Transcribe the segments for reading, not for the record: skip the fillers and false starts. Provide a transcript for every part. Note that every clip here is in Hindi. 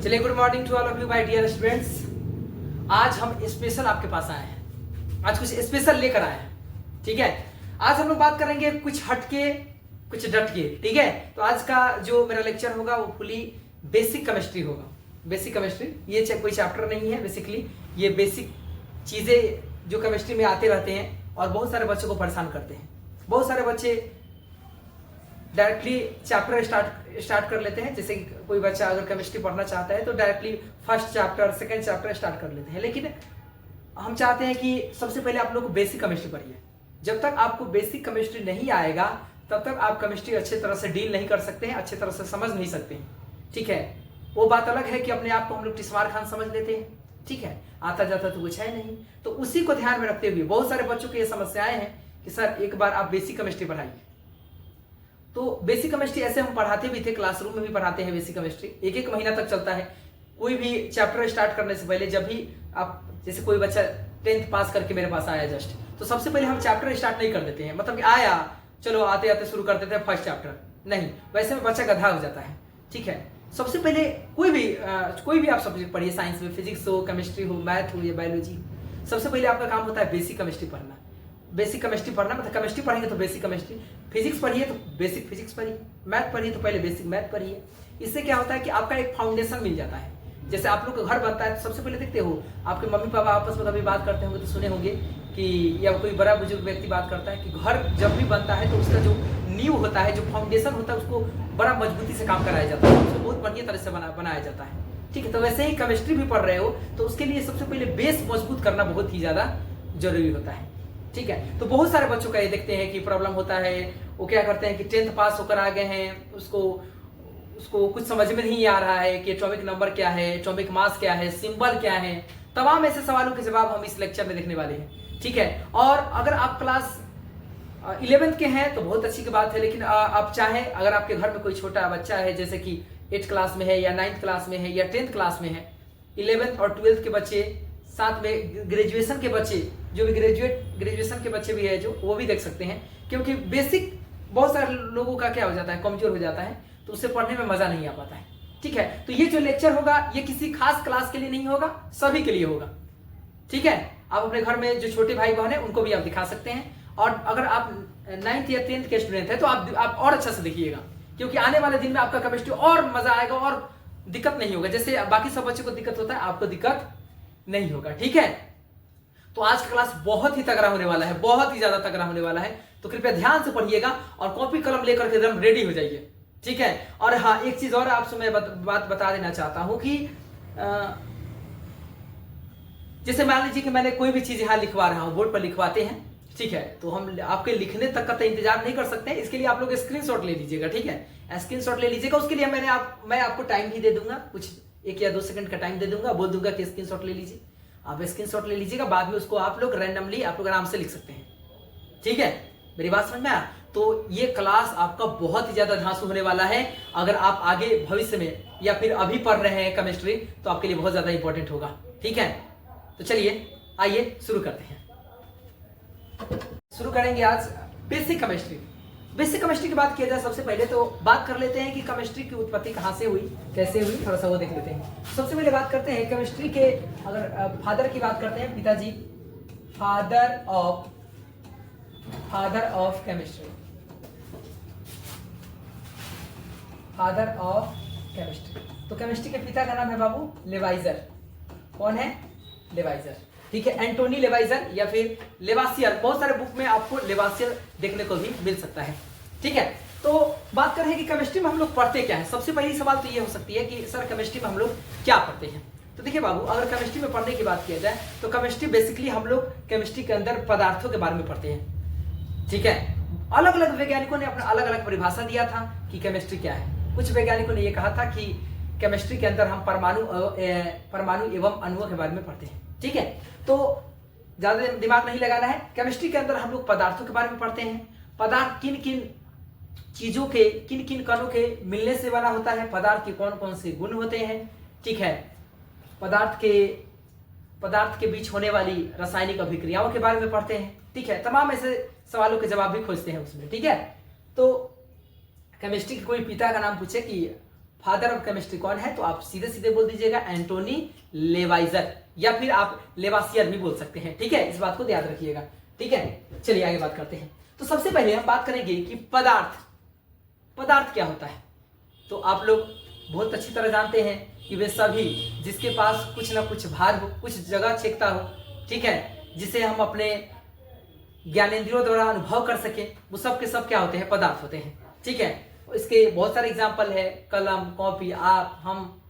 चलिए, good morning to all of you my dear students. आज हम स्पेशल आपके पास आए हैं, आज कुछ स्पेशल लेकर आए हैं। ठीक है, आज हम लोग बात करेंगे कुछ हटके कुछ डट के। ठीक है, तो आज का जो मेरा लेक्चर होगा वो फुली बेसिक केमिस्ट्री होगा। बेसिक केमिस्ट्री ये कोई चैप्टर नहीं है, बेसिकली ये बेसिक चीजें जो केमिस्ट्री में आते रहते हैं और बहुत सारे बच्चों को परेशान करते हैं। बहुत सारे बच्चे डायरेक्टली चैप्टर स्टार्ट कर लेते हैं। जैसे कि कोई बच्चा अगर केमिस्ट्री पढ़ना चाहता है तो directly first chapter second chapter start कर लेते हैं, लेकिन हम चाहते हैं कि सबसे पहले आप लोग को बेसिक केमिस्ट्री पढ़िए। जब तक आपको बेसिक केमिस्ट्री नहीं आएगा तब तक आप केमिस्ट्री अच्छे तरह से डील नहीं कर सकते हैं, अच्छे तरह से समझ नहीं सकते हैं। ठीक है, वो बात अलग है कि अपने आप को हम लोग टिस्मार खान समझ लेते हैं। ठीक है, आता जाता तो कुछ है नहीं। तो उसी को ध्यान में रखते हुए बहुत सारे बच्चों की ये समस्याएं हैं कि सर एक बार आप बेसिक केमिस्ट्री पढ़ाइए। तो बेसिक केमिस्ट्री ऐसे हम पढ़ाते भी थे, क्लासरूम में भी पढ़ाते हैं। बेसिक केमिस्ट्री एक महीना तक चलता है। कोई भी चैप्टर स्टार्ट करने से पहले, जब भी आप जैसे कोई बच्चा 10th पास करके मेरे पास आया जस्ट, तो सबसे पहले हम चैप्टर स्टार्ट नहीं कर देते हैं। मतलब कि आया चलो आते आते शुरू कर देते हैं फर्स्ट चैप्टर, नहीं, वैसे में बच्चा गधा हो जाता है। ठीक है, सबसे पहले कोई भी आप सब्जेक्ट पढ़िए, साइंस में फिजिक्स हो, केमिस्ट्री हो, मैथ हो या बायोलॉजी, सबसे पहले आपका काम होता है बेसिक केमिस्ट्री पढ़ना। बेसिक केमिस्ट्री पढ़ना मतलब केमिस्ट्री पढ़ेंगे तो बेसिक केमिस्ट्री, फिजिक्स पढ़िए तो बेसिक फिजिक्स पढ़िए, मैथ पढ़िए तो पहले बेसिक मैथ पढ़िए। इससे क्या होता है कि आपका एक फाउंडेशन मिल जाता है। जैसे आप लोग का घर बनता है तो सबसे पहले देखते हो आपके मम्मी पापा आपस में कभी बात करते होंगे तो सुने होंगे कि, या कोई बड़ा बुजुर्ग व्यक्ति बात करता है कि घर जब भी बनता है तो उसका जो नींव होता है, जो फाउंडेशन होता है, उसको बड़ा मजबूती से काम कराया जाता है, उसको बहुत बढ़िया तरह से बनाया जाता है। ठीक है, तो वैसे ही केमिस्ट्री भी पढ़ रहे हो तो उसके लिए सबसे पहले बेस मजबूत करना बहुत ही ज्यादा जरूरी होता है। ठीक है, तो बहुत सारे बच्चों का ये देखते हैं कि प्रॉब्लम होता है, वो क्या करते हैं कि 10th पास होकर आ गए हैं, उसको कुछ समझ में नहीं आ रहा है कि एटॉमिक नंबर क्या है, एटॉमिक मास क्या है, सिंबल क्या है। तमाम ऐसे सवालों के जवाब हम इस लेक्चर में देखने वाले हैं। ठीक है, और अगर आप क्लास 11th के हैं तो बहुत अच्छी की बात है, लेकिन आप चाहें अगर आपके घर में कोई छोटा बच्चा है जैसे कि 8th क्लास में है या 9th क्लास में है या 10th क्लास में है, 11th और 12th के बच्चे, साथ में ग्रेजुएशन के बच्चे, जो भी ग्रेजुएशन के बच्चे भी है जो, वो भी देख सकते हैं। क्योंकि बेसिक बहुत सारे लोगों का क्या हो जाता है, कमजोर हो जाता है, तो उससे पढ़ने में मजा नहीं आ पाता है। ठीक है, तो ये जो लेक्चर होगा ये किसी खास क्लास के लिए नहीं होगा, सभी के लिए होगा। ठीक है, आप अपने घर में जो छोटे भाई बहन है उनको भी आप दिखा सकते हैं, और अगर आप 9th या 10th के स्टूडेंट है तो आप और अच्छा से देखिएगा, क्योंकि आने वाले दिन में आपका केमिस्ट्री और मजा आएगा और दिक्कत नहीं होगा। जैसे बाकी सब बच्चों को दिक्कत होता है, आपको दिक्कत नहीं होगा। ठीक है, तो आज का क्लास बहुत ही तगड़ा होने वाला है, बहुत ही ज्यादा तगड़ा होने वाला है, तो कृपया ध्यान से पढ़िएगा और कॉपी कलम लेकर के एकदम रेडी हो जाइए। ठीक है, और हाँ, एक चीज और आपसे मैं बात बता देना चाहता हूं कि जैसे मान लीजिए कि मैंने कोई भी चीज यहाँ लिखवा रहा हूं, बोर्ड पर लिखवाते हैं। ठीक है, तो हम आपके लिखने तक का तो इंतजार नहीं कर सकते हैं, इसके लिए आप लोग स्क्रीनशॉट ले लीजिएगा। ठीक है, स्क्रीनशॉट ले लीजिएगा, उसके लिए मैं आपको टाइम भी दे दूंगा, कुछ 1 या 2 सेकंड का टाइम दे दूंगा, बोल दूंगा कि स्क्रीनशॉट ले लीजिए। आप स्क्रीनशॉट ले लीजिएगा, बाद में उसको आप लोग रैंडमली आप लोग आराम से लिख सकते हैं। ठीक है, मेरी बात समझ में आया? तो ये क्लास आपका बहुत ही ज्यादा धांसू होने वाला है। अगर आप आगे भविष्य में या फिर अभी पढ़ रहे हैं केमिस्ट्री तो आपके लिए बहुत ज्यादा इंपॉर्टेंट होगा। ठीक है, तो चलिए आइए शुरू करते हैं। शुरू करेंगे आज बेसिक केमिस्ट्री। बेसिक केमिस्ट्री की बात किया जाए सबसे पहले तो बात कर लेते हैं कि केमिस्ट्री की उत्पत्ति कहां से हुई, कैसे हुई, थोड़ा सा वो देख लेते हैं। सबसे पहले बात करते हैं केमिस्ट्री के, अगर फादर की बात करते हैं, पिताजी, father of chemistry, father of chemistry. तो केमिस्ट्री के पिता का नाम है बाबू लेवाइजर। कौन है? लेवाइजर। ठीक है, एंटोनी लेवाइजर या फिर लेवासियर, बहुत सारे बुक में आपको लेवासियर देखने को भी मिल सकता है। ठीक है, तो बात कर रहे हैं कि केमिस्ट्री में हम लोग पढ़ते क्या है। सबसे पहली सवाल तो ये हो सकती है कि सर केमिस्ट्री में हम लोग क्या पढ़ते हैं। तो देखिए बाबू, अगर केमिस्ट्री में पढ़ने की बात किया जाए तो केमिस्ट्री बेसिकली हम लोग केमिस्ट्री के अंदर पदार्थों के बारे में पढ़ते हैं। ठीक है, अलग अलग वैज्ञानिकों ने अपना अलग अलग परिभाषा दिया था कि केमिस्ट्री क्या है। कुछ वैज्ञानिकों ने यह कहा था कि केमिस्ट्री के अंदर हम परमाणु एवं अणुओं के बारे में पढ़ते हैं। ठीक है, तो ज्यादा दिमाग नहीं लगाना है। केमिस्ट्री के अंदर हम लोग पदार्थों के बारे में पढ़ते हैं। पदार्थ किन किन चीजों के, किन किन कणों के मिलने से बना होता है, पदार्थ के कौन कौन से गुण होते हैं। ठीक है, पदार्थ के बीच होने वाली रासायनिक अभिक्रियाओं के बारे में पढ़ते हैं। ठीक है, तमाम ऐसे सवालों के जवाब भी खोजते हैं उसमें। ठीक है, तो केमिस्ट्री के कोई पिता का नाम पूछे कि फादर ऑफ केमिस्ट्री कौन है? तो आप सीधे सीधे बोल दीजिएगा एंटोनी लेवाइजर, या फिर आप लेवासियर भी बोल सकते हैं। ठीक है, इस बात को याद रखिएगा। ठीक है, चलिए आगे बात करते हैं। तो सबसे पहले हम बात करेंगे कि पदार्थ क्या होता है। तो आप लोग बहुत अच्छी तरह जानते हैं कि वे सभी जिसके पास कुछ ना कुछ भार हो, कुछ जगह छेकता हो, ठीक है, जिसे हम अपने ज्ञानेंद्रियों द्वारा अनुभव कर सके, वो सब के सब क्या होते हैं? पदार्थ होते हैं। ठीक है, इसके बहुत सारे एग्जाम्पल है, कलम, कॉपी, आप, हम,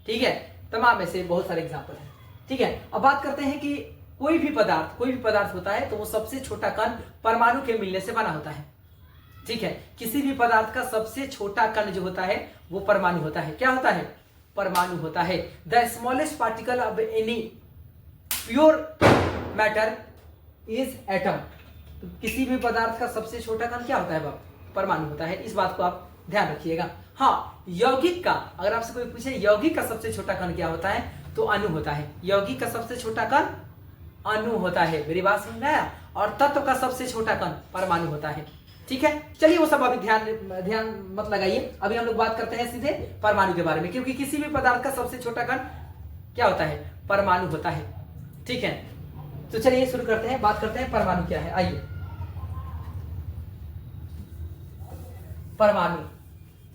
ठीक है, तमाम ऐसे बहुत सारे एग्जाम्पल हैं। ठीक है, अब बात करते हैं कि कोई भी पदार्थ होता है तो वो सबसे छोटा कण परमाणु के मिलने से बना होता है। ठीक है, किसी भी पदार्थ का सबसे छोटा कण जो होता है वो परमाणु होता है। क्या होता है? परमाणु होता है। The smallest particle of any pure matter is atom. तो किसी भी पदार्थ का सबसे छोटा कण क्या होता है बाबू? परमाणु होता है। इस बात को आप ध्यान रखिएगा। हाँ, यौगिक का, अगर आपसे कोई पूछे यौगिक का सबसे छोटा कण क्या होता है, तो अणु होता है। यौगिक का सबसे छोटा कण अणु होता है। मेरी बात समझ में आया? और तत्व का सबसे छोटा कण परमाणु होता है। ठीक है, चलिए वो सब अभी ध्यान मत लगाइए। अभी हम लोग बात करते हैं सीधे परमाणु के बारे में, क्योंकि किसी भी पदार्थ का सबसे छोटा कण क्या होता है? परमाणु होता है। ठीक है, तो चलिए शुरू करते हैं, बात करते हैं परमाणु क्या है। आइए, परमाणु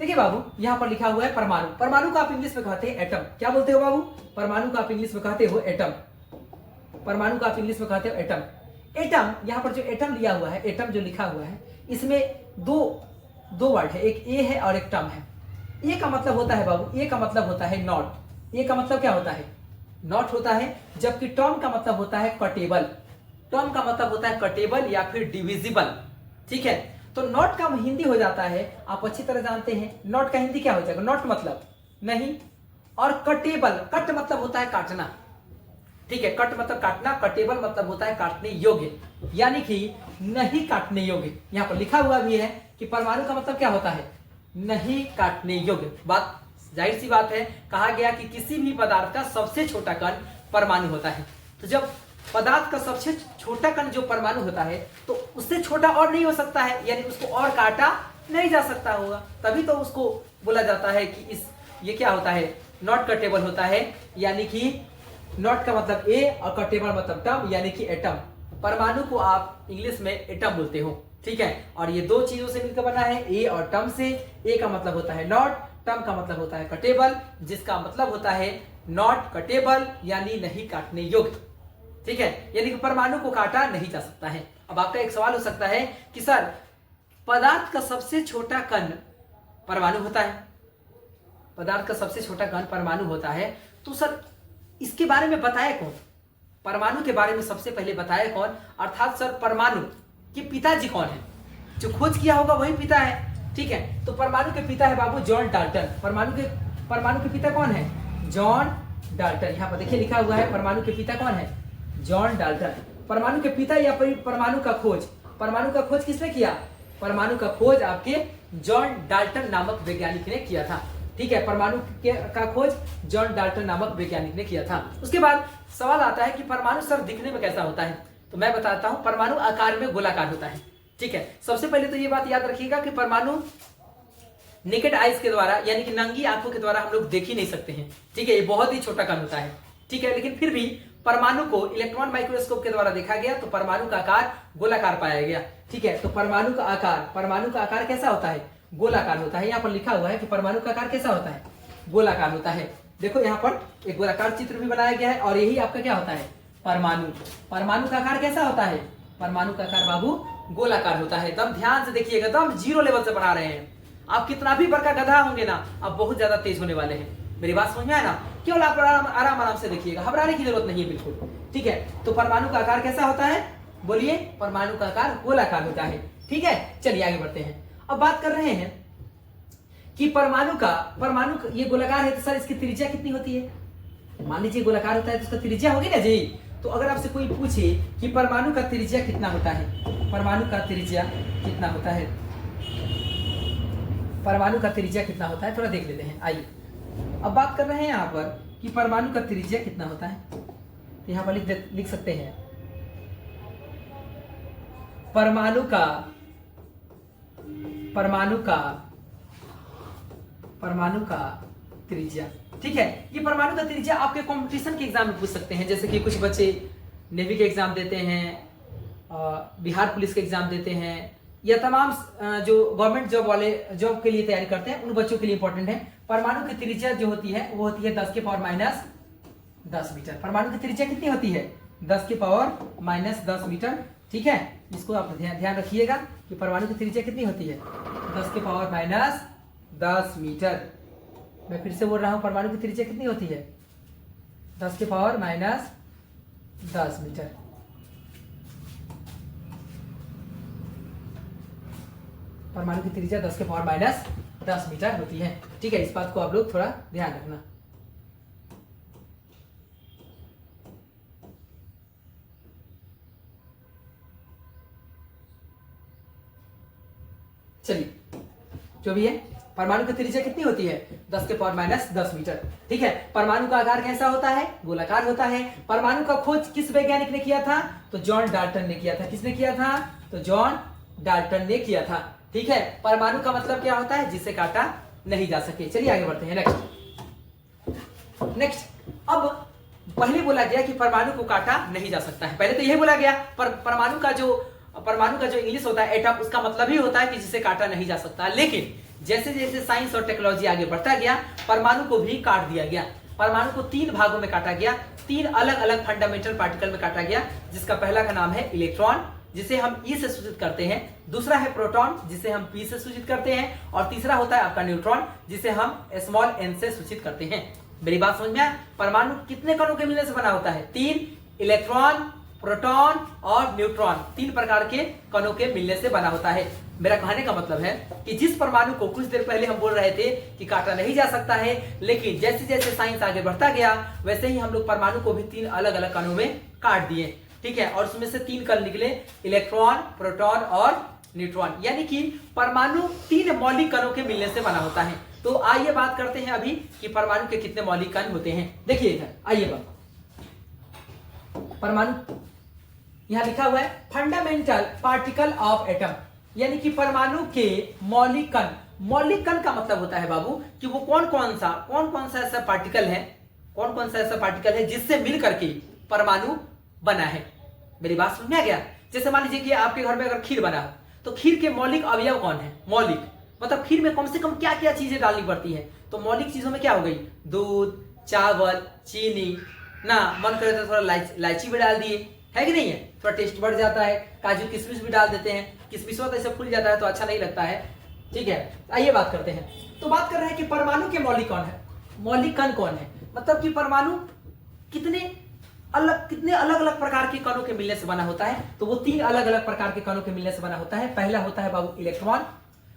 देखिए बाबू, यहां पर लिखा हुआ है परमाणु। परमाणु का आप इंग्लिश में कहते हैं एटम। क्या बोलते हो बाबू? परमाणु का आप इंग्लिश में कहते हो एटम। परमाणु का आप इंग्लिश में कहते हो एटम। एटम, यहां पर जो एटम लिया हुआ है, एटम जो लिखा हुआ है, इसमें दो वर्ड है, एक ए है और एक टम है। ए का मतलब होता है बाबू, ए का मतलब होता है नॉट। ए का मतलब क्या होता है? नॉट होता है। जबकि टर्म का मतलब होता है कटेबल। टर्म का मतलब होता है कटेबल या फिर डिविजिबल। ठीक है, तो नॉट का हिंदी हो जाता है, आप अच्छी तरह जानते हैं, नॉट का हिंदी क्या हो जाएगा? नॉट मतलब नहीं, और कटेबल, कट मतलब होता है काटना। ठीक है, कट मतलब काटना, कटेबल मतलब होता है काटने योग्य, यानी कि नहीं काटने योग्य। यहां पर लिखा हुआ भी है कि परमाणु का मतलब क्या होता है? नहीं काटने योग्य। बात जाहिर सी बात है, कहा गया कि किसी भी पदार्थ का सबसे छोटा कण परमाणु होता है। तो जब पदार्थ का सबसे छोटा कण जो परमाणु होता है, तो उससे छोटा और नहीं हो सकता है, यानी उसको और काटा नहीं जा सकता होगा, तभी तो उसको बोला जाता है कि ये क्या होता है? नॉट कटेबल होता है। यानी कि नॉट का मतलब ए और कटेबल मतलब टर्म, यानी कि एटम। परमाणु को आप इंग्लिश में एटम बोलते हो। ठीक है, और ये दो चीजों से मिलकर बना है, ए और टर्म से। ए का मतलब होता है नॉट, टर्म का मतलब होता है कटेबल, जिसका मतलब होता है नॉट कटेबल, यानी नहीं काटने योग्य। ठीक है, यानी कि परमाणु को काटा नहीं जा सकता है। अब आपका एक सवाल हो सकता है कि सर, पदार्थ का सबसे छोटा कण परमाणु होता है, पदार्थ का सबसे छोटा कण परमाणु होता है, तो सर इसके बारे में बताया कौन? परमाणु के बारे में सबसे पहले बताया कौन? अर्थात सर, परमाणु के पिताजी कौन है? जो खोज किया होगा वही पिता है। ठीक है, तो परमाणु के पिता है बाबू जॉन डाल्टन। परमाणु के पिता कौन है? John Dalton. यहाँ पर देखिए लिखा हुआ है, परमाणु के पिता कौन है? John Dalton. परमाणु के पिता या परमाणु का खोज किसने किया? परमाणु का खोज आपके जॉन डाल्टन नामक वैज्ञानिक ने किया था। ठीक है, परमाणु का खोज जॉन डाल्टन नामक वैज्ञानिक ने किया था। उसके बाद सवाल आता है कि परमाणु सर दिखने में कैसा होता है? तो मैं बताता हूं, परमाणु आकार में गोलाकार होता है। ठीक है, सबसे पहले तो ये बात याद रखिएगा कि परमाणु नेकेड आइज के द्वारा, यानी कि नंगी आंखों के द्वारा हम लोग देख ही नहीं सकते हैं। ठीक है, ये बहुत ही छोटा कण होता है। ठीक है, लेकिन फिर भी परमाणु को इलेक्ट्रॉन माइक्रोस्कोप के द्वारा देखा गया तो परमाणु का आकार गोलाकार पाया गया। ठीक है, तो परमाणु का आकार कैसा होता है? गोलाकार होता है। यहाँ पर लिखा हुआ है कि परमाणु का आकार कैसा होता है? गोलाकार होता है। देखो यहाँ पर एक गोलाकार चित्र भी बनाया गया है, और यही आपका क्या होता है? परमाणु का आकार कैसा होता है? परमाणु का आकार बाबू गोलाकार होता है। एकदम ध्यान से देखिएगा, एकदम जीरो लेवल से बना रहे हैं। आप कितना भी बड़का गधा होंगे ना, आप बहुत ज्यादा तेज होने वाले हैं। मेरी बात समझ में आया ना? केवल आप आराम से देखिएगा, घबराने की जरूरत नहीं है बिल्कुल। ठीक है, तो परमाणु का आकार कैसा होता है? बोलिए। परमाणु का आकार गोलाकार होता है। ठीक है, चलिए आगे बढ़ते हैं। अब बात कर रहे हैं कि परमाणु ये गोलाकार है, तो सर इसकी त्रिज्या कितनी होती है? मान लीजिए गोलाकार होता है तो उसका त्रिज्या होगी ना जी। तो अगर आपसे कोई पूछे कि परमाणु का त्रिज्या कितना होता है, परमाणु का त्रिज्या कितना होता है, परमाणु का त्रिज्या कितना होता है, थोड़ा देख लेते हैं। आइए, अब बात कर रहे हैं यहाँ पर कि परमाणु का त्रिज्या कितना होता है। तो यहाँ पर लिख सकते हैं, परमाणु का परमाणु का त्रिज्या। ठीक है, ये परमाणु का त्रिज्या आपके कंपटीशन के एग्जाम में पूछ सकते हैं, जैसे कि कुछ बच्चे नेवी के एग्जाम देते हैं, बिहार पुलिस के एग्जाम देते हैं, या तमाम जो गवर्नमेंट जॉब वाले जॉब के लिए तैयारी करते हैं उन बच्चों के लिए इंपॉर्टेंट है। परमाणु की त्रिज्या जो होती है वो होती है 10 के पावर माइनस 10 मीटर। परमाणु की त्रिज्या कितनी होती है? 10 के पावर माइनस 10 मीटर। ठीक है, इसको आप ध्यान रखिएगा कि परमाणु की त्रिज्या कितनी होती है? 10 के पावर माइनस 10 मीटर। मैं फिर से बोल रहा हूं, परमाणु की त्रिज्या कितनी होती है? 10 के पावर माइनस 10 मीटर। परमाणु की त्रिज्या 10 के पावर माइनस 10 मीटर होती है। ठीक है, इस बात को आप लोग थोड़ा ध्यान रखना। चलिए, जो भी है, परमाणु की त्रिज्या कितनी होती है? 10 के पावर माइनस 10 मीटर। ठीक है, परमाणु का आकार कैसा होता है? गोलाकार होता है। परमाणु का खोज किस वैज्ञानिक ने किया था? तो जॉन डाल्टन ने किया था। किसने किया था? तो जॉन डाल्टन ने किया था। ठीक है, परमाणु का मतलब क्या होता है? जिसे काटा नहीं जा सके। चलिए आगे बढ़ते हैं। नेक्स्ट, अब पहले बोला गया कि परमाणु को काटा नहीं जा सकता है। पहले तो यही बोला गया, पर परमाणु का जो इंग्लिश होता है एटम, उसका मतलब ही होता है कि जिसे काटा नहीं जा सकता। लेकिन जैसे जैसे साइंस और टेक्नोलॉजी आगे बढ़ता गया, परमाणु को भी काट दिया गया। परमाणु को 3 भागों में काटा गया, 3 अलग अलग फंडामेंटल पार्टिकल में काटा गया, जिसका पहला का नाम है इलेक्ट्रॉन, जिसे हम ई से सूचित करते हैं। दूसरा है प्रोटॉन, जिसे हम पी से सूचित करते हैं। और तीसरा होता है आपका न्यूट्रॉन, जिसे हम स्मॉल एन से सूचित करते हैं। मेरी बात समझ में आया? परमाणु कितने कणों के मिलने से बना होता है? 3, इलेक्ट्रॉन, प्रोटॉन और न्यूट्रॉन, 3 प्रकार के कणों के मिलने से बना होता है। मेरा कहने का मतलब है कि जिस परमाणु को कुछ देर पहले हम बोल रहे थे कि काटा नहीं जा सकता है, लेकिन जैसे जैसे साइंस आगे बढ़ता गया, वैसे ही हम लोग परमाणु को भी 3 अलग अलग कणों में काट दिए। ठीक है, और उसमें से 3 कण निकले, इलेक्ट्रॉन, प्रोटॉन और न्यूट्रॉन। यानी कि परमाणु 3 मौलिक कणों के मिलने से बना होता है। तो आइए बात करते हैं अभी कि परमाणु के कितने मौलिक कण होते हैं। देखिए इधर, आइए बात, परमाणु यहां लिखा हुआ है फंडामेंटल पार्टिकल ऑफ एटम, यानी कि परमाणु के मौलिक कण। मौलिक कण का मतलब होता है बाबू कि वो कौन कौन सा ऐसा पार्टिकल है जिससे मिलकर के परमाणु बना है। मेरी बात समझ में आ गया? जैसे मान लीजिए कि आपके घर में अगर खीर बना तो खीर के मौलिक अवयव कौन है? मौलिक मतलब खीर में कम से कम क्या क्या चीजें डालनी पड़ती है? तो मौलिक चीजों में क्या हो गई? दूध, चावल, चीनी, ना मन करे तो थोड़ा इलायची भी डाल दिए, है कि नहीं है? थोड़ा टेस्ट बढ़ जाता है। काजू किशमिश भी डाल देते हैं, किशमिश होता है ऐसे फूल जाता है तो अच्छा नहीं लगता है। ठीक है, आइए बात करते हैं। तो बात कर रहे हैं कि परमाणु के मौलिक कौन है, मौलिक कण कौन है, मतलब कि परमाणु कितने अलग अलग प्रकार के कणों के मिलने से बना होता है। तो वो 3 अलग अलग प्रकार के कणों के मिलने से बना होता है। पहला होता है बाबू इलेक्ट्रॉन,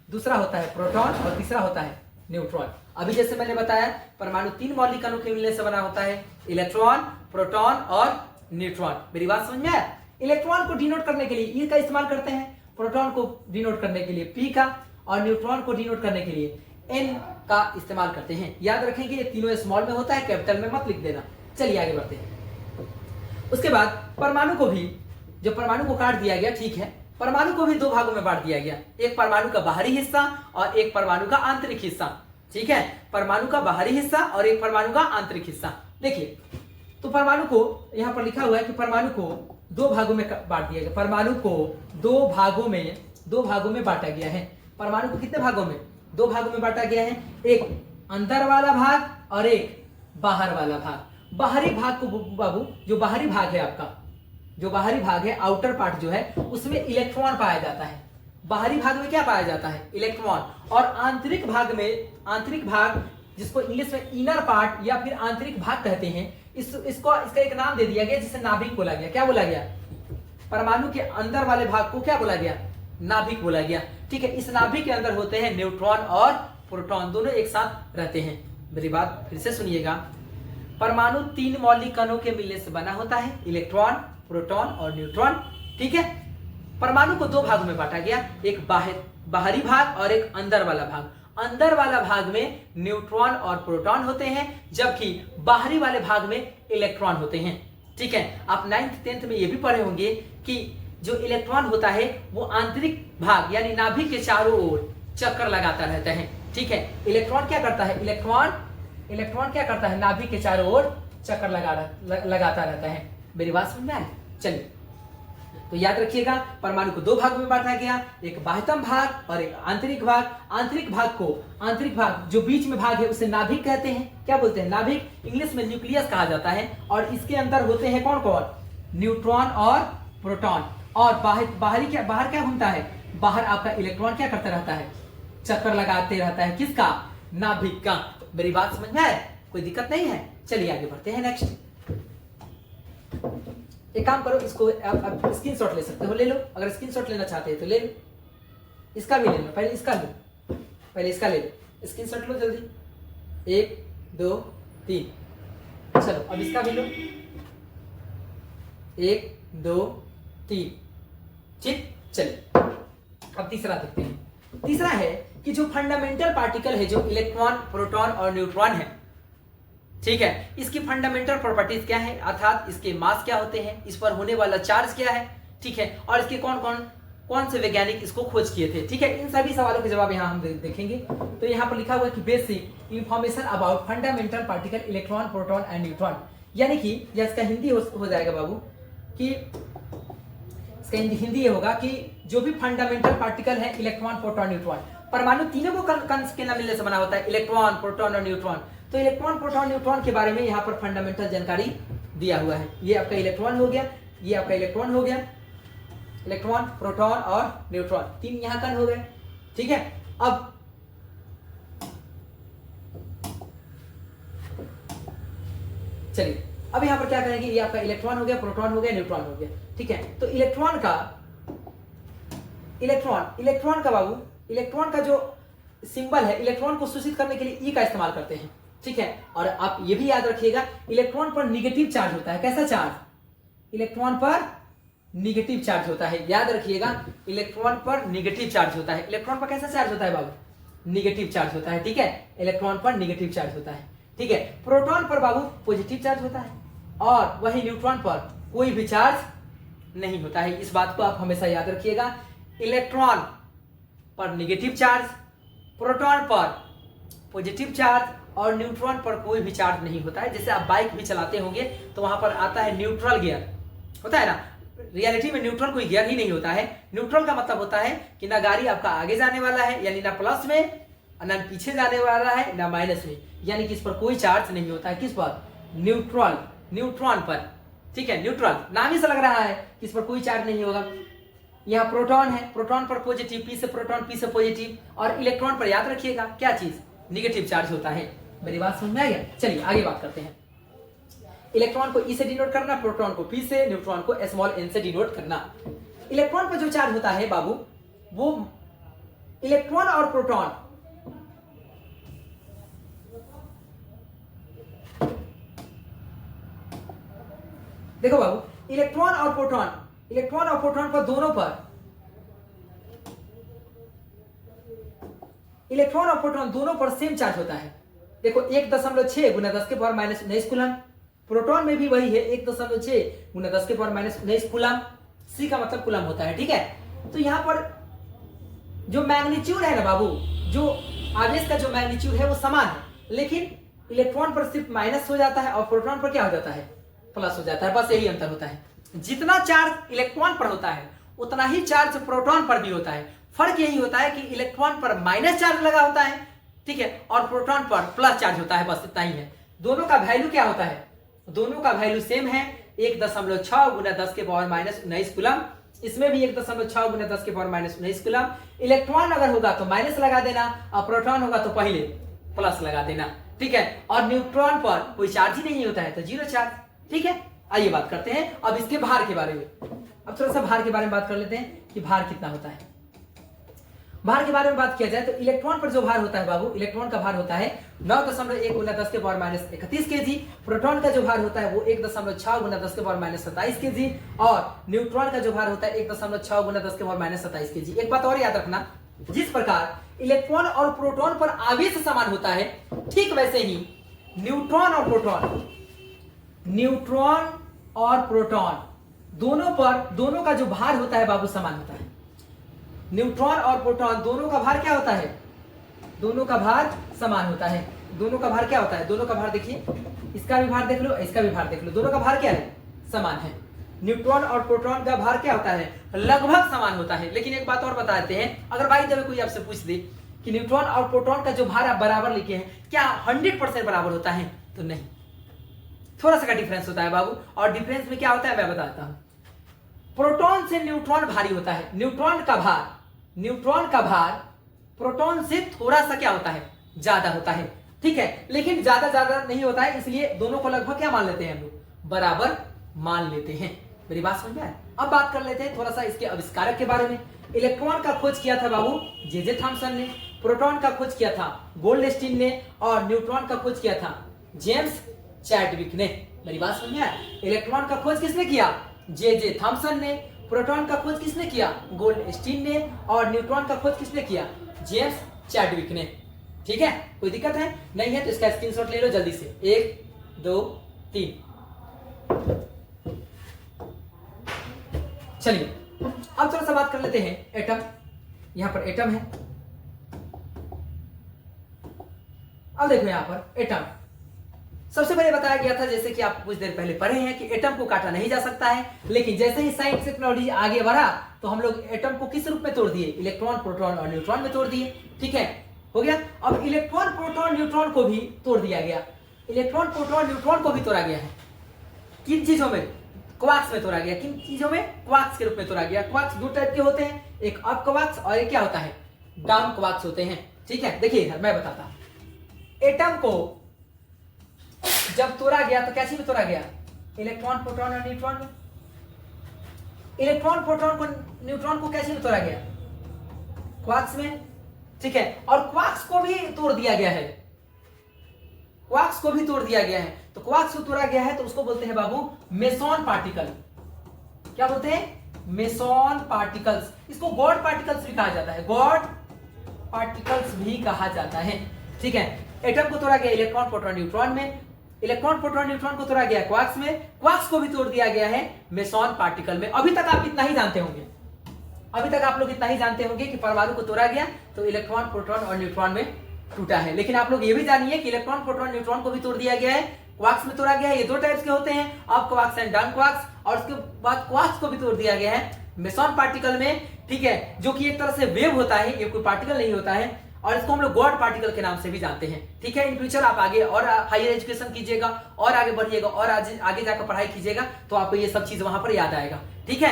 दूसरा होता है प्रोटॉन और तीसरा होता है न्यूट्रॉन। अभी जैसे मैंने बताया, परमाणु 3 मौलिक कणों के मिलने से बना होता है, इलेक्ट्रॉन, प्रोटॉन और न्यूट्रॉन। मेरी बात समझ में आया? इलेक्ट्रॉन को डिनोट करने के लिए ई का इस्तेमाल करते हैं, प्रोटॉन को डिनोट करने के लिए पी का, और न्यूट्रॉन को डिनोट करने के लिए एन का इस्तेमाल करते हैं। याद रखेंगे ये तीनों स्मॉल में होता है, कैपिटल में मत लिख देना। चलिए आगे बढ़ते हैं। उसके बाद परमाणु को भी, जब परमाणु को काट दिया गया, ठीक है, परमाणु को भी 2 भागों में बांट दिया गया, एक परमाणु का बाहरी हिस्सा और एक परमाणु का आंतरिक हिस्सा। ठीक है, परमाणु का बाहरी हिस्सा और एक परमाणु का आंतरिक हिस्सा। देखिए, तो परमाणु को यहां पर लिखा हुआ है कि परमाणु को 2 भागों में बांट दिया गया। परमाणु को 2 भागों में बांटा गया है। परमाणु को कितने भागों में? 2 भागों में बांटा गया है, एक अंदर वाला भाग और एक बाहर वाला भाग। बाहरी भाग को बाबू, जो बाहरी भाग है आपका, जो बाहरी भाग है, आउटर पार्ट जो है, उसमें इलेक्ट्रॉन पाया जाता है। बाहरी भाग में क्या पाया जाता है? इलेक्ट्रॉन। और आंतरिक भाग जिसको इंग्लिश में इनर पार्ट या फिर आंतरिक भाग कहते हैं, इसका एक नाम दे दिया गया जिसे नाभिक बोला गया। क्या बोला गया? परमाणु के अंदर वाले भाग को क्या बोला गया? नाभिक बोला गया। ठीक है, इस नाभिक के अंदर होते हैं न्यूट्रॉन और प्रोटॉन, दोनों एक साथ रहते हैं। मेरी बात फिर से सुनिएगा, परमाणु 3 मौलिक कणों के मिलने से बना होता है, इलेक्ट्रॉन, प्रोटॉन और न्यूट्रॉन। ठीक है, परमाणु को 2 भागों में बांटा गया, एक बाहरी भाग और एक अंदर वाला भाग। अंदर वाला भाग में न्यूट्रॉन और प्रोटॉन होते हैं, जबकि बाहरी वाले भाग में इलेक्ट्रॉन होते हैं। ठीक है, आप 9th 10th में ये भी पढ़े होंगे कि जो इलेक्ट्रॉन होता है वो आंतरिक भाग यानी नाभिक के चारों ओर चक्कर लगाता रहता है। ठीक है। इलेक्ट्रॉन क्या करता है, इलेक्ट्रॉन क्या करता है, नाभिक के चारों ओर चक्कर लगाता रहता है। मेरी बात समझ में आई? चलिए, तो याद रखिएगा परमाणु को दो भाग में बांटा गया, एक बाह्यतम भाग और एक आंतरिक भाग। आंतरिक भाग जो बीच में भाग है उसे नाभिक कहते हैं। क्या बोलते हैं, नाभिक, इंग्लिश में न्यूक्लियस कहा जाता है। और इसके अंदर होते हैं कौन कौन, न्यूट्रॉन और प्रोटॉन। और बाहर क्या घूमता है, बाहर आपका इलेक्ट्रॉन क्या करता रहता है, चक्कर लगाते रहता है। किसका, नाभिक का। मेरी बात समझ में आए, कोई दिक्कत नहीं है। चलिए आगे बढ़ते हैं। नेक्स्ट एक काम करो, इसको आप स्क्रीनशॉट ले सकते हो, ले लो। अगर स्क्रीनशॉट लेना चाहते हैं तो ले लो, इसका भी ले लो। पहले इसका ले लो, स्क्रीनशॉट लो जल्दी। 1 2 3, चलो अब इसका भी लो। 1 2 3, ठीक। चलिए अब तीसरा देखते हैं। तीसरा है कि जो फंडामेंटल पार्टिकल है, जो इलेक्ट्रॉन, प्रोटॉन और न्यूट्रॉन है, ठीक है, इसकी फंडामेंटल प्रॉपर्टीज क्या है, अर्थात इसके मास क्या होते हैं, इस पर होने वाला चार्ज क्या है, ठीक है, और इसके कौन से वैज्ञानिक इसको खोज किए थे, ठीक है। इन सभी सवालों के जवाब यहाँ हम देखेंगे। तो यहाँ पर लिखा हुआ है कि basic information about fundamental particle electron, proton and neutron. यानी कि या इसका हिंदी हो जाएगा बाबू, कि इसका हिंदी ये होगा कि जो भी फंडामेंटल पार्टिकल है, इलेक्ट्रॉन, प्रोटॉन, न्यूट्रॉन, परमाणु तीनों को कण के मिलने से बना होता है, इलेक्ट्रॉन, प्रोटॉन और न्यूट्रॉन। तो इलेक्ट्रॉन, प्रोटॉन, न्यूट्रॉन के बारे में यहाँ पर फंडामेंटल जानकारी दिया हुआ है। ये आपका इलेक्ट्रॉन हो गया, ये आपका इलेक्ट्रॉन हो गया, इलेक्ट्रॉन, प्रोटॉन और न्यूट्रॉन, तीन यहाँ कण हो गए, ठीक है। अब चलिए, अब यहाँ पर क्या करेंगे, ये आपका इलेक्ट्रॉन हो गया, प्रोटॉन हो गया, न्यूट्रॉन हो गया, ठीक है। तो इलेक्ट्रॉन का बाबू, इलेक्ट्रॉन का जो सिंबल है, इलेक्ट्रॉन को सूचित करने के लिए ई का इस्तेमाल करते हैं, ठीक है। और आप ये भी याद रखिएगा, इलेक्ट्रॉन पर निगेटिव चार्ज होता है। कैसा चार्ज, इलेक्ट्रॉन पर निगेटिव चार्ज होता है। याद रखिएगा, इलेक्ट्रॉन पर निगेटिव चार्ज होता है। इलेक्ट्रॉन पर कैसा चार्ज होता है बाबू, निगेटिव चार्ज होता है, ठीक है। इलेक्ट्रॉन पर निगेटिव चार्ज होता है, ठीक है। प्रोटॉन पर बाबू पॉजिटिव चार्ज होता है, और वही न्यूट्रॉन पर कोई भी चार्ज नहीं होता है। इस बात को आप हमेशा याद रखिएगा, इलेक्ट्रॉन पर निगेटिव चार्ज, प्रोटॉन पर पॉजिटिव चार्ज और न्यूट्रॉन पर कोई भी चार्ज नहीं होता है। जैसे आप बाइक भी चलाते होंगे तो वहां पर आता है न्यूट्रल गियर, होता है ना। रियलिटी में न्यूट्रल कोई गियर ही नहीं होता है। न्यूट्रल का मतलब होता है कि ना गाड़ी आपका आगे जाने वाला है, यानी ना प्लस में, ना पीछे जाने वाला है, ना माइनस में, यानी कि इस पर कोई चार्ज नहीं होता है। किस पर, न्यूट्रॉन पर, ठीक है। न्यूट्रल नाम ही से लग रहा है कि इस पर कोई चार्ज नहीं होगा। यहाँ प्रोटॉन है, प्रोटॉन पर पॉजिटिव, पी से प्रोटॉन, पी से पॉजिटिव, और इलेक्ट्रॉन पर याद रखिएगा क्या चीज, निगेटिव चार्ज होता है। मेरी बात समझ में आ गया? चलिए आगे बात करते हैं। इलेक्ट्रॉन को ई से डिनोट करना, प्रोटॉन को पी से, न्यूट्रॉन को स्मॉल एन से डिनोट करना। इलेक्ट्रॉन पर जो चार्ज होता है बाबू, वो इलेक्ट्रॉन और प्रोटॉन देखो बाबू, इलेक्ट्रॉन और प्रोटॉन पर दोनों पर, इलेक्ट्रॉन और प्रोटॉन दोनों पर सेम चार्ज होता है। देखो 1.6 गुना 10 के पावर माइनस 19 कूलम। प्रोटॉन में भी वही है, 1.6 गुना 10 के पावर माइनस 19 कूलम। सी का मतलब कूलम होता है, ठीक है। तो यहां पर जो मैग्नीट्यूड है ना बाबू, जो आवेश का जो मैग्नीट्यूड है वो समान है, लेकिन इलेक्ट्रॉन पर सिर्फ माइनस हो जाता है और प्रोटॉन पर क्या हो जाता है, प्लस हो जाता है। बस यही अंतर होता है। जितना चार्ज इलेक्ट्रॉन पर होता है उतना ही चार्ज प्रोटॉन पर भी होता है। फर्क यही होता है कि इलेक्ट्रॉन पर माइनस चार्ज लगा होता है, ठीक है, और प्रोटॉन पर प्लस चार्ज होता है, बस इतना ही है। दोनों का वैल्यू क्या होता है, दोनों का वैल्यू सेम है, 1.6 गुना 10 के पावर माइनस 19 कूलम। इसमें भी 1.6 गुना 10 के पावर माइनस 19 कूलम। इलेक्ट्रॉन अगर होगा तो माइनस लगा देना, और प्रोटॉन होगा तो पहले प्लस लगा देना, ठीक है। और न्यूट्रॉन पर कोई चार्ज ही नहीं होता है, तो जीरो चार्ज, ठीक है। आइए बात करते हैं अब इसके भार के बारे में। अब थोड़ा सा भार के बारे में बात कर लेते हैं कि भार कितना होता है। भार के बारे में बात किया जाए तो इलेक्ट्रॉन पर जो भार होता है बाबू, इलेक्ट्रॉन का भार होता है 9.1 गुना 10 के पावर माइनस 31 केजी। प्रोटॉन का जो भार होता है वो 1.6 गुना 10 के पावर माइनस 27 केजी, और न्यूट्रॉन का जो भार होता है 1.6 गुना 10 के पावर माइनस 27 केजी। एक बात और याद रखना, जिस प्रकार इलेक्ट्रॉन और प्रोटॉन पर आवेश समान होता है, ठीक वैसे ही न्यूट्रॉन और प्रोटॉन दोनों का जो भार होता है बाबू समान होता है। न्यूट्रॉन और प्रोटॉन दोनों का भार क्या होता है, दोनों का भार समान होता है। दोनों का भार क्या होता है? दोनों का भार देखिए, इसका भी भार देख लो, इसका भी भार देख लो, दोनों का भार क्या है? समान है। न्यूट्रॉन और प्रोटॉन का भार क्या होता है? लगभग समान होता है। लेकिन एक बात और बता देते हैं, अगर भाई जब कोई आपसे पूछ दे कि न्यूट्रॉन और प्रोटॉन का जो भार आप बराबर लिखे हैं क्या 100% बराबर होता है? तो नहीं, थोड़ा सा का डिफरेंस होता है बाबू। और डिफरेंस में क्या होता है मैं बताता हूं। प्रोटॉन से न्यूट्रॉन भारी होता है। न्यूट्रॉन का भार प्रोटॉन से थोड़ा सा क्या होता है? ज्यादा होता है, ठीक है। लेकिन ज्यादा नहीं होता है, इसलिए दोनों को लगभग क्या मान लेते हैं हम लोग? बराबर मान लेते हैं। मेरी बात समझ में आए? अब बात कर लेते हैं थोड़ा सा इसके आविष्कारक के बारे में। इलेक्ट्रॉन का खोज किया था बाबू जे थॉमसन ने, प्रोटॉन का खोज किया था गोल्डस्टीन ने, और न्यूट्रॉन का खोज किया था जेम्स चैडविक ने। मेरी बात समझ में आए? इलेक्ट्रॉन का खोज किसने किया? जे थॉमसन ने। प्रोटॉन का खोज किसने किया? गोल्डस्टीन ने। और न्यूट्रॉन का खोज किसने किया? जेम्स चैडविक ने। ठीक है, कोई दिक्कत है? नहीं है तो इसका स्क्रीनशॉट ले लो जल्दी से। 1 2 3। चलिए अब थोड़ा सा बात कर लेते हैं एटम। यहां पर एटम है। अब देखो यहां पर एटम सबसे पहले बताया गया था, जैसे कि आप कुछ देर पहले पढ़े हैं, कि एटम को काटा नहीं जा सकता है। लेकिन जैसे ही साइंस टेक्नोलॉजी आगे बढ़ा तो हम लोग एटम को किस रूप में तोड़ दिए? इलेक्ट्रॉन, प्रोटॉन और न्यूट्रॉन में तोड़ दिए। ठीक है, हो गया। अब इलेक्ट्रॉन, प्रोटॉन, न्यूट्रॉन को भी तोड़ दिया गया। इलेक्ट्रॉन, प्रोटॉन, न्यूट्रॉन को भी तोड़ा गया है। किन चीजों में? क्वार्क्स में तोड़ा गया। किन चीजों में? क्वार्क्स के रूप में तोड़ा गया। क्वार्क्स दो टाइप के होते हैं, एक अप क्वार्क्स और एक क्या होता है? डाउन क्वार्क्स होते हैं। ठीक है, देखिए मैं बताता हूं। एटम को जब तोड़ा गया तो कैसे में तोड़ा गया? इलेक्ट्रॉन, प्रोटॉन और न्यूट्रॉन में। इलेक्ट्रॉन, प्रोटॉन को, न्यूट्रॉन को कैसे में तोड़ा गया? क्वार्क्स में। ठीक है, और क्वार्क्स को भी तोड़ दिया गया है। क्वार्क्स को भी तोड़ दिया गया है। तो क्वार्क्स को तोड़ा गया है तो उसको बोलते हैं बाबू मेसॉन पार्टिकल। क्या बोलते हैं? Meson particles. इसको गॉड पार्टिकल्स भी कहा जाता है। गॉड पार्टिकल्स भी कहा जाता है। ठीक है, एटम को तोड़ा गया इलेक्ट्रॉन, प्रोटॉन, न्यूट्रॉन में। इलेक्ट्रॉन, प्रोटॉन, न्यूट्रॉन को तोड़ा गया क्वार्क्स में। क्वार्क्स को भी तोड़ दिया गया है मेसॉन पार्टिकल में। अभी तक आप इतना ही जानते होंगे, अभी तक आप लोग इतना ही जानते होंगे कि परमाणु को तोड़ा गया तो इलेक्ट्रॉन, प्रोटॉन और न्यूट्रॉन में टूटा है। लेकिन आप लोग ये भी जानिए कि इलेक्ट्रॉन, प्रोटॉन, न्यूट्रॉन को भी तोड़ दिया गया है, क्वार्क्स में तोड़ा गया है। ये दो टाइप्स के होते हैं, up quarks and down quarks. और उसके बाद क्वार्क्स को भी तोड़ दिया गया है मेसॉन पार्टिकल में। ठीक है, जो कि एक तरह से वेव होता है, ये कोई पार्टिकल नहीं होता है। और इसको हम लोग गॉड पार्टिकल के नाम से भी जानते हैं। ठीक है, इन फ्यूचर आप आगे और हायर एजुकेशन कीजिएगा और आगे बढ़िएगा और आगे जाकर पढ़ाई कीजिएगा तो आपको ये सब चीज वहां पर याद आएगा। ठीक है,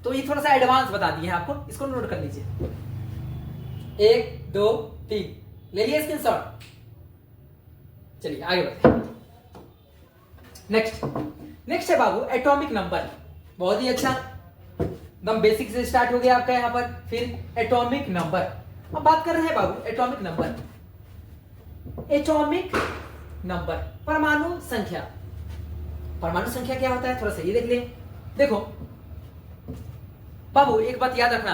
तो ये थोड़ा सा एडवांस बता दिए हैं आपको, इसको नोट कर लीजिए। 1 2 3 ले लिए स्क्रीनशॉट। चलिए आगे बढ़ते। नेक्स्ट है बाबू एटॉमिक नंबर। बहुत ही अच्छा, एकदम बेसिक से स्टार्ट हो गया आपका यहां पर। फिर एटॉमिक नंबर। अब बात कर रहे हैं बाबू एटॉमिक नंबर। एटॉमिक नंबर, परमाणु संख्या। परमाणु संख्या क्या होता है थोड़ा सा ये देख ले। देखो बाबू एक बात याद रखना,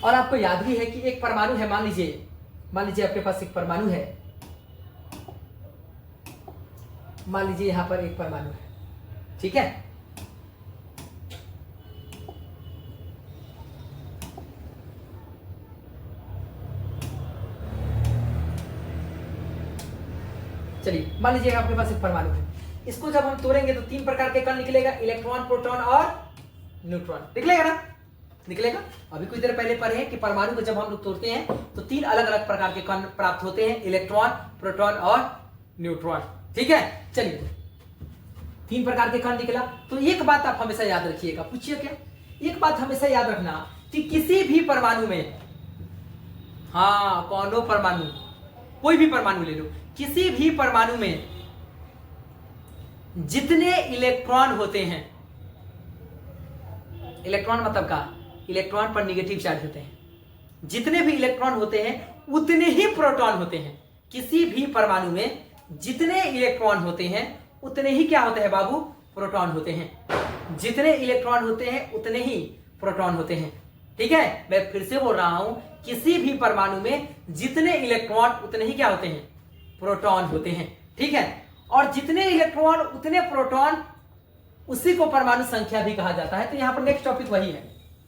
और आपको याद भी है कि एक परमाणु है, मान लीजिए आपके पास एक परमाणु है। मान लीजिए यहां पर एक परमाणु है, ठीक है। चलिए मान लीजिए आपके पास एक परमाणु है। इसको जब हम तोड़ेंगे तो 3 प्रकार के कण निकलेगा, इलेक्ट्रॉन, प्रोटॉन और न्यूट्रॉन। निकलेगा ना? निकलेगा। अभी कुछ देर पहले पढ़े हैं कि परमाणु को जब हम लोग तोड़ते हैं तो 3 अलग अलग प्रकार के कण प्राप्त होते हैं, इलेक्ट्रॉन, प्रोटॉन और न्यूट्रॉन। ठीक है, चलिए 3 प्रकार के कण निकला। तो एक बात आप हमेशा याद रखिएगा, पूछिए क्या? एक बात हमेशा याद रखना कि किसी भी परमाणु में, हाँ कौनो परमाणु, कोई भी परमाणु ले लो, किसी भी परमाणु में जितने इलेक्ट्रॉन होते हैं, इलेक्ट्रॉन मतलब का, इलेक्ट्रॉन पर नेगेटिव चार्ज होते हैं, जितने भी इलेक्ट्रॉन होते हैं उतने ही प्रोटॉन होते हैं। किसी भी परमाणु में जितने इलेक्ट्रॉन होते हैं उतने ही क्या होते हैं बाबू? प्रोटॉन होते हैं। जितने इलेक्ट्रॉन होते हैं उतने ही प्रोटॉन होते हैं। ठीक है, मैं फिर से बोल रहा हूं, किसी भी परमाणु में जितने इलेक्ट्रॉन उतने ही क्या होते हैं? प्रोटॉन होते हैं। ठीक है, और जितने इलेक्ट्रॉन उतने प्रोटॉन, उसी को परमाणु संख्या भी कहा जाता है। तो यहां पर नेक्स्ट टॉपिक वही है,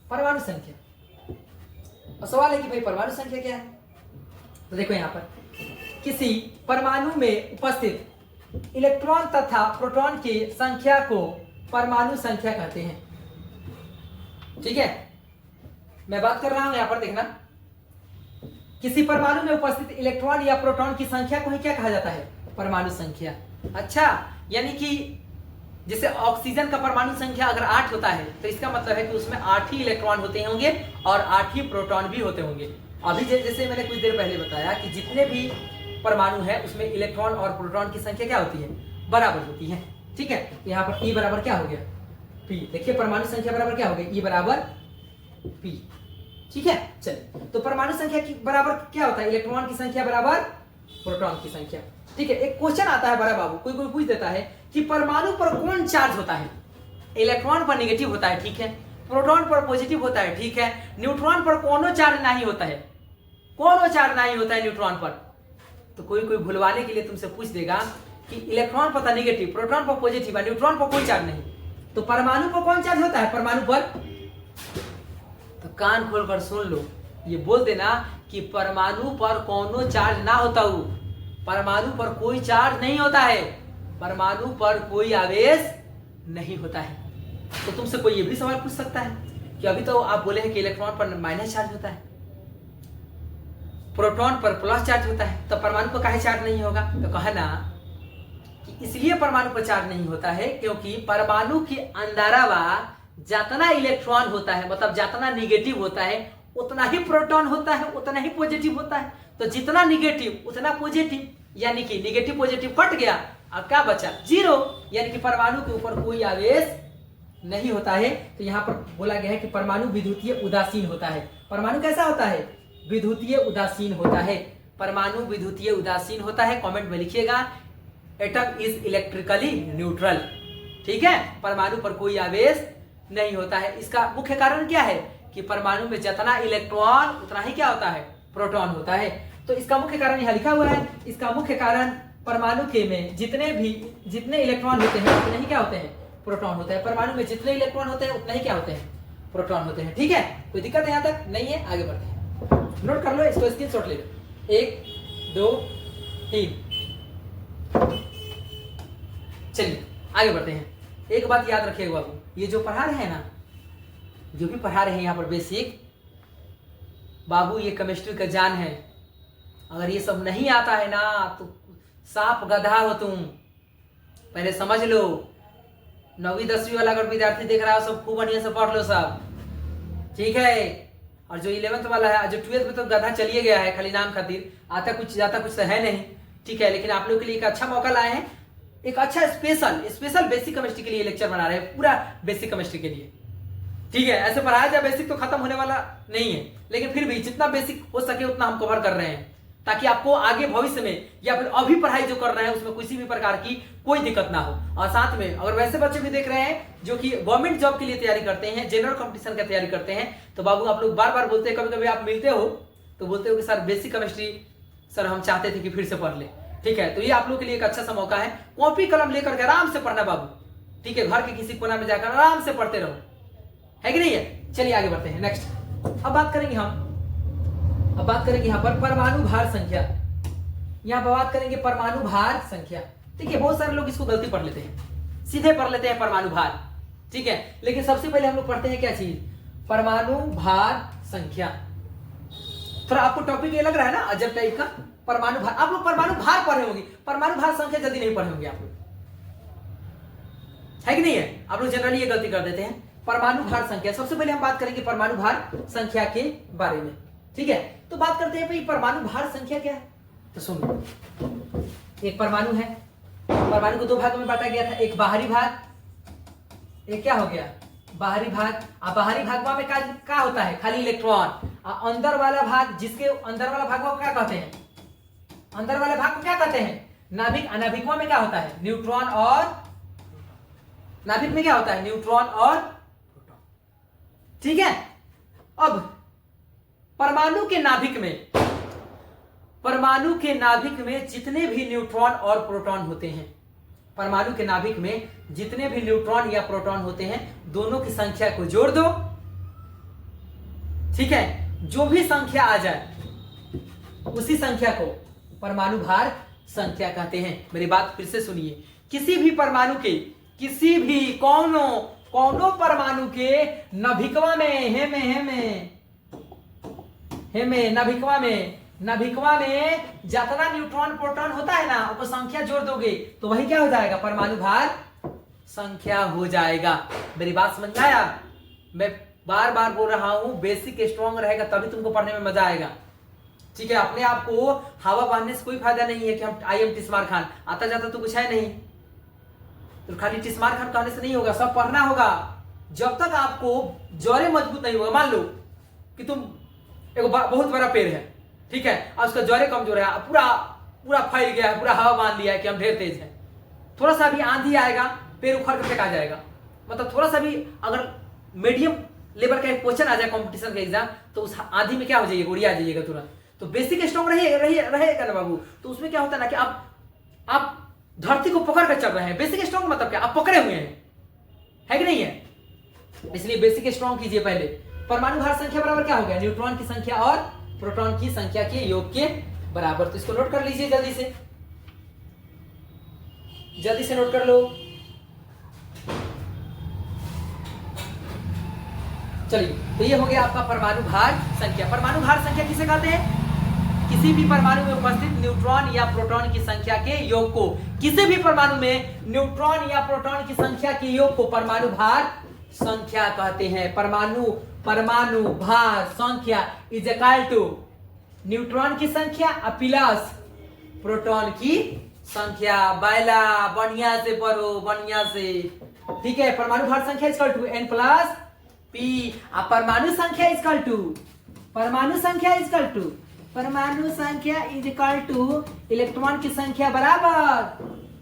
परमाणु संख्या। और सवाल है कि भाई परमाणु संख्या क्या है? तो देखो यहाँ पर किसी परमाणु में उपस्थित इलेक्ट्रॉन तथा प्रोटॉन की संख्या को परमाणु संख्या कहते हैं। ठीक है, मैं बात कर रहा हूं यहां पर देखना, किसी परमाणु में उपस्थित इलेक्ट्रॉन या प्रोटॉन की संख्या को ही क्या कहा जाता है? परमाणु संख्या। अच्छा, यानी कि जैसे ऑक्सीजन का परमाणु संख्या अगर 8 होता है तो इसका मतलब है कि उसमें 8 ही इलेक्ट्रॉन होते होंगे और 8 ही प्रोटॉन भी होते होंगे। अभी जैसे मैंने कुछ देर पहले बताया कि जितने भी परमाणु है उसमें इलेक्ट्रॉन और प्रोटॉन की संख्या क्या होती है? बराबर होती है। ठीक है, तो यहाँ पर E बराबर क्या हो गया? P। देखिए परमाणु संख्या बराबर क्या हो गई? E बराबर P। ठीक है, चलिए, तो परमाणु संख्या की बराबर क्या होता है? इलेक्ट्रॉन की संख्या बराबर प्रोटॉन की संख्या। ठीक है, एक क्वेश्चन आता है बड़ा बाबू, कोई कोई पूछ देता है कि परमाणु पर कौन चार्ज होता है? इलेक्ट्रॉन पर नेगेटिव होता है, ठीक है, प्रोटॉन पर पॉजिटिव होता है, ठीक है, न्यूट्रॉन पर कोनो चार्ज नहीं होता है, कोनो चार्ज नहीं होता है न्यूट्रॉन पर। तो कोई कोई भुलवाने के लिए तुमसे पूछ देगा कि इलेक्ट्रॉन पर नेगेटिव, प्रोटॉन पर पॉजिटिव है, न्यूट्रॉन पर कोई चार्ज नहीं, तो परमाणु पर कौन चार्ज होता है? परमाणु पर। तो कान खोलकर सुन लो, ये बोल देना कि परमाणु पर कोनो चार्ज ना होता हो, परमाणु पर कोई चार्ज नहीं होता है, परमाणु पर कोई आवेश नहीं होता है। तो तुमसे कोई ये भी सवाल पूछ सकता है कि अभी तो आप बोले हैं कि इलेक्ट्रॉन पर माइनस चार्ज होता है, प्रोटॉन पर प्लस चार्ज होता है, तो परमाणु पर काहे चार्ज नहीं होगा? तो कहना कि इसलिए परमाणु पर चार्ज नहीं होता है क्योंकि परमाणु के अंदरवा जितना इलेक्ट्रॉन होता है, मतलब जितना निगेटिव होता है उतना ही प्रोटॉन होता है, उतना ही पॉजिटिव होता है। तो जितना निगेटिव उतना पॉजिटिव, यानी कि निगेटिव पॉजिटिव कट गया, अब क्या बचा? जीरो, यानी कि परमाणु के ऊपर कोई आवेश नहीं होता है। तो यहाँ पर बोला गया है कि परमाणु विद्युतीय उदासीन होता है। परमाणु कैसा होता है? विद्युतीय उदासीन होता है। परमाणु विद्युतीय उदासीन होता है। कमेंट में लिखिएगा एटम इज इलेक्ट्रिकली न्यूट्रल। ठीक है, परमाणु पर कोई आवेश नहीं होता है। इसका मुख्य कारण क्या है कि परमाणु में जितना इलेक्ट्रॉन उतना ही क्या होता है? प्रोटॉन होता है। तो इसका मुख्य कारण यहाँ लिखा हुआ है। इसका मुख्य कारण परमाणु के में जितने इलेक्ट्रॉन होते हैं उतने ही क्या होते हैं? प्रोटॉन होते हैं। परमाणु में जितने इलेक्ट्रॉन होते हैं उतने ही क्या होते हैं? प्रोटॉन होते हैं। ठीक है, कोई दिक्कत यहाँ तक नहीं है? आगे बढ़ते हैं, नोट कर लो, इसको स्क्रीनशॉट ले लो। 1 2 3। चलिए आगे बढ़ते हैं। एक बात याद रखिएगा बाबू, ये जो पढ़ा रहे हैं ना, जो भी पढ़ा रहे हैं यहाँ पर बेसिक, बाबू ये केमिस्ट्री का जान है। अगर ये सब नहीं आता है ना तो साफ गधा हो तुम, पहले समझ लो। 9वीं 10वीं वाला अगर विद्यार्थी देख रहा हो सब खूब बढ़िया से पढ़ लो सब, ठीक है। और जो 11th वाला है, जो 12th में तो गधा चलिए गया है, खाली नाम खातिर, आता कुछ जाता कुछ तो है नहीं, ठीक है। लेकिन आप लोग के लिए एक अच्छा मौका लाए हैं, एक अच्छा स्पेशल बेसिक केमिस्ट्री के लिए लेक्चर बना रहे हैं, पूरा बेसिक केमिस्ट्री के लिए, ठीक है। ऐसे पढ़ाया जाए, बेसिक तो खत्म होने वाला नहीं है, लेकिन फिर भी जितना बेसिक हो सके उतना हम कवर कर रहे हैं, ताकि आपको आगे भविष्य में या फिर अभी पढ़ाई जो कर रहे हैं उसमें किसी भी प्रकार की कोई दिक्कत ना हो। और साथ में अगर वैसे बच्चे भी देख रहे हैं जो कि गवर्नमेंट जॉब के लिए तैयारी करते हैं, जनरल कंपटीशन की तैयारी करते हैं, तो बाबू आप लोग बार बार बोलते हैं, कभी कभी आप मिलते हो तो बोलते हो कि सर बेसिक केमिस्ट्री सर हम चाहते थे कि फिर से पढ़ ले, ठीक है। तो ये आप लोग के लिए एक अच्छा सा मौका है, कॉपी कलम लेकर के आराम से पढ़ना बाबू, ठीक है। घर के किसी कोना में जाकर आराम से पढ़ते रहो, है कि नहीं है। चलिए आगे बढ़ते हैं, नेक्स्ट। अब बात करेंगे यहाँ पर परमाणु भार संख्या। यहाँ पर बात करेंगे परमाणु भार संख्या, ठीक है। बहुत सारे लोग इसको गलती पढ़ लेते हैं, सीधे पढ़ लेते हैं परमाणु भार, ठीक है। लेकिन सबसे पहले हम लोग पढ़ते हैं क्या चीज? परमाणु भार संख्या। थोड़ा आपको टॉपिक ये लग रहा है ना अजब टाइप का, परमाणु भार। आप लोग परमाणु भार पढ़े होंगे, परमाणु भार संख्या जल्दी नहीं पढ़े होंगे आप लोग, है कि नहीं है। आप लोग जनरली ये गलती कर देते हैं। परमाणु भार संख्या, सबसे पहले हम बात करेंगे परमाणु भार संख्या के बारे में, ठीक है। तो बात करते हैं भाई परमाणु भार संख्या क्या है। तो सुनो, एक परमाणु है, परमाणु को दो भागों में बांटा गया था, एक बाहरी भाग, एक क्या हो गया? बाहरी भाग। अब बाहरी भाग में क्या होता है? खाली इलेक्ट्रॉन। अंदर वाला भाग, जिसके अंदर वाला भाग को क्या कहते हैं? अंदर वाले भाग को क्या कहते हैं? नाभिक। अनाभिकों में क्या होता है? न्यूट्रॉन और, नाभिक में क्या होता है? न्यूट्रॉन और प्रोटॉन, ठीक है। अब परमाणु के नाभिक में जितने भी न्यूट्रॉन और प्रोटॉन होते हैं, परमाणु के नाभिक में जितने भी न्यूट्रॉन या प्रोटॉन होते हैं, दोनों की संख्या को जोड़ दो, ठीक है। जो भी संख्या आ जाए उसी संख्या को परमाणु भार संख्या कहते हैं। मेरी बात फिर से सुनिए, किसी भी परमाणु के, किसी भी कौनो परमाणु के नभिकवा में नभिकवा में जितना न्यूट्रॉन प्रोटॉन होता है ना, उसको संख्या जोड़ दोगे तो वही क्या हो जाएगा, परमाणु भार संख्या हो जाएगा। मेरी बात समझ में आया? मैं बार बार बोल रहा हूं, बेसिक स्ट्रॉन्ग रहेगा तभी तुमको पढ़ने में मजा आएगा। ठीक है, अपने आप को हवा बांधने से कोई फायदा नहीं है कि हम आई एम टिस्मार खान, आता जाता तो कुछ है नहीं, तो खाली टिस्मार खान कहने से नहीं होगा, सब पढ़ना होगा। जब तक आपको जौरे मजबूत नहीं होगा, मान लो कि तुम एक बहुत बड़ा पेड़ है, ठीक है, और उसका जौरे कमजोर है, पूरा फैल गया है, पूरा हवा बांध लिया है कि हम ढेर तेज हैं, थोड़ा सा भी आंधी आएगा पेड़ उखड़ के फेंका जाएगा। मतलब थोड़ा सा भी अगर मीडियम लेवल का एक क्वेश्चन आ जाए कंपटीशन का एग्जाम, तो उस आंधी में क्या हो जाइएगा, उड़िया जाइएगा तुरंत। तो बेसिक स्ट्रॉन्ग रहेगा ना बाबू, तो उसमें क्या होता है ना कि आप धरती को पकड़ कर चल रहे हैं। बेसिक स्ट्रॉन्ग मतलब क्या, आप पकड़े हुए हैं, है कि नहीं है? इसलिए बेसिक स्ट्रॉन्ग कीजिए पहले। परमाणु भार संख्या बराबर क्या हो गया, न्यूट्रॉन की संख्या और प्रोटॉन की संख्या के योग के बराबर। तो इसको नोट कर लीजिए, जल्दी से नोट कर लो। चलिए, तो ये हो गया आपका परमाणु भार संख्या। परमाणु भार संख्या किसे कहते हैं? किसी भी परमाणु में उपस्थित न्यूट्रॉन या प्रोटॉन की संख्या के योग को, किसी भी परमाणु में न्यूट्रॉन या प्रोटॉन की संख्या के योग को परमाणु भार संख्या कहते हैं। परमाणु भार संख्या इज इक्वल टू न्यूट्रॉन की संख्या प्लस प्रोटॉन की संख्या। बैला बढ़िया से पढ़ो, बढ़िया से, ठीक है। परमाणु भार संख्या equal to n plus P. परमाणु संख्या इक्वल टू इलेक्ट्रॉन की संख्या बराबर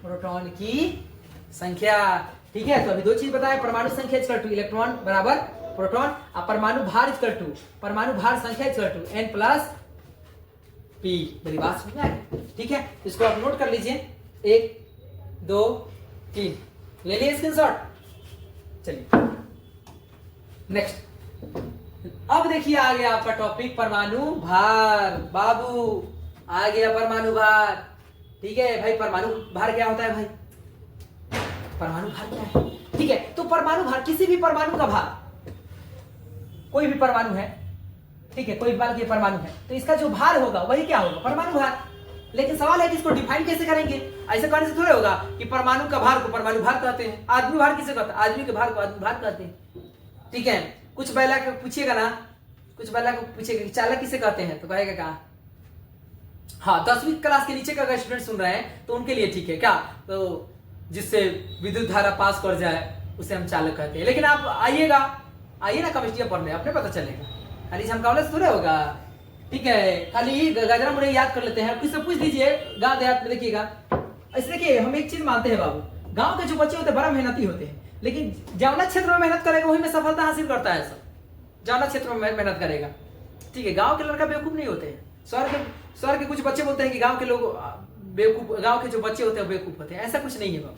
प्रोटॉन की संख्या, ठीक है। तो अभी दो चीज बताए, परमाणु संख्या इक्वल टू इलेक्ट्रॉन बराबर प्रोटॉन, और परमाणु भार इक्वल टू संख्या equal to n plus P. मेरी बात समझ में आ गई? ठीक है, इसको आप नोट कर लीजिए, 1 2 3 ले लिए स्क्रीनशॉट। चलिए नेक्स्ट, अब देखिए आ गया आपका टॉपिक परमाणु भार। बाबू आ गया परमाणु भार, ठीक है भाई। परमाणु भार क्या होता है भाई? परमाणु भार क्या है? ठीक है, तो परमाणु भार, किसी भी परमाणु का भार, कोई भी परमाणु है, ठीक है, कोई भी परमाणु है, तो इसका जो भार होगा वही क्या होगा, परमाणु भार। लेकिन सवाल है कि इसको डिफाइन कैसे करेंगे? ऐसे करने से थोड़े होगा कि परमाणु का भार को परमाणु भार कहते हैं, आदमी भार किसे कहते हैं, आदमी के भार को आदमी भार कहते हैं, ठीक है। कुछ बैला को पूछिएगा ना, कुछ बैला को पूछिएगा कि चालक किसे कहते हैं, तो कहेगा क्या, हाँ 10वीं क्लास के नीचे का अगर स्टूडेंट सुन रहे हैं तो उनके लिए ठीक है क्या, तो जिससे विद्युत धारा पास कर जाए उसे हम चालक कहते हैं। लेकिन आप आइए ना केमिस्ट्री पढ़ने, अपने पता चलेगा, खाली झमकावले से थोड़े होगा, ठीक है। खाली गजरा मुझे याद कर लेते हैं, किससे पूछ दीजिए गाँव देहात में, देखिएगा। ऐसे देखिए, हम एक चीज मानते हैं बाबू, गाँव के जो बच्चे होते हैं बड़ा मेहनती होते हैं, लेकिन जौना क्षेत्र में मेहनत करेगा वही में सफलता हासिल करता है। सब जौना क्षेत्र में मेहनत करेगा, ठीक है। गांव के लड़का बेवकूफ नहीं होते हैं। शहर के कुछ बच्चे बोलते हैं कि गांव के लोग बेवकूफ, गांव के जो बच्चे होते हैं बेवकूफ होते हैं, ऐसा कुछ नहीं है बाबू,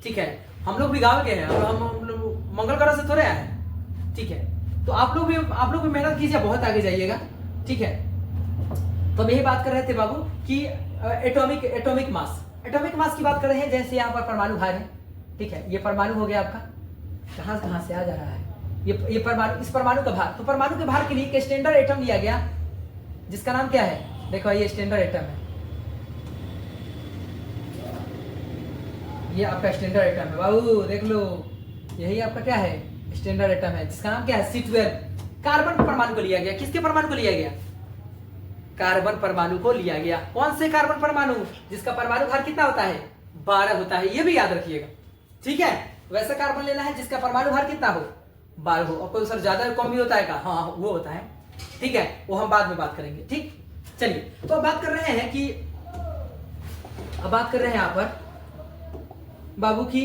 ठीक है। हम लोग भी गांव के हैं, हम मंगल ग्रह से थोड़े आए, ठीक है। तो आप लोग भी मेहनत कीजिए, बहुत आगे जाइएगा, ठीक है। तो यही बात कर रहे थे बाबू कि एटॉमिक मास की बात कर रहे हैं। जैसे यहाँ पर परमाणु भार है, ठीक है, ये परमाणु हो गया आपका, कहां से आ जा रहा है ये परमाणु, इस परमाणु का भार। तो परमाणु के भार के लिए एक स्टैंडर्ड एटम लिया गया जिसका नाम क्या है, देखो ये स्टैंडर्ड एटम है, ये आपका स्टैंडर्ड एटम है बाबू, देख लो, यही आपका क्या है, स्टैंडर्ड एटम है, जिसका नाम क्या है, C12। कार्बन परमाणु को लिया गया, किसके परमाणु को लिया गया, कार्बन परमाणु को लिया गया। कौन से कार्बन परमाणु, जिसका परमाणु भार कितना होता है, 12 होता है, ये भी याद रखिएगा, ठीक है। वैसा कार्बन लेना है जिसका परमाणु भार कितना हो, 12 हो। और कोई सर ज्यादा कम भी होता है का, हाँ वो होता है, ठीक है, वो हम बाद में बात करेंगे, ठीक। चलिए, तो अब बात कर रहे हैं यहाँ पर बाबू की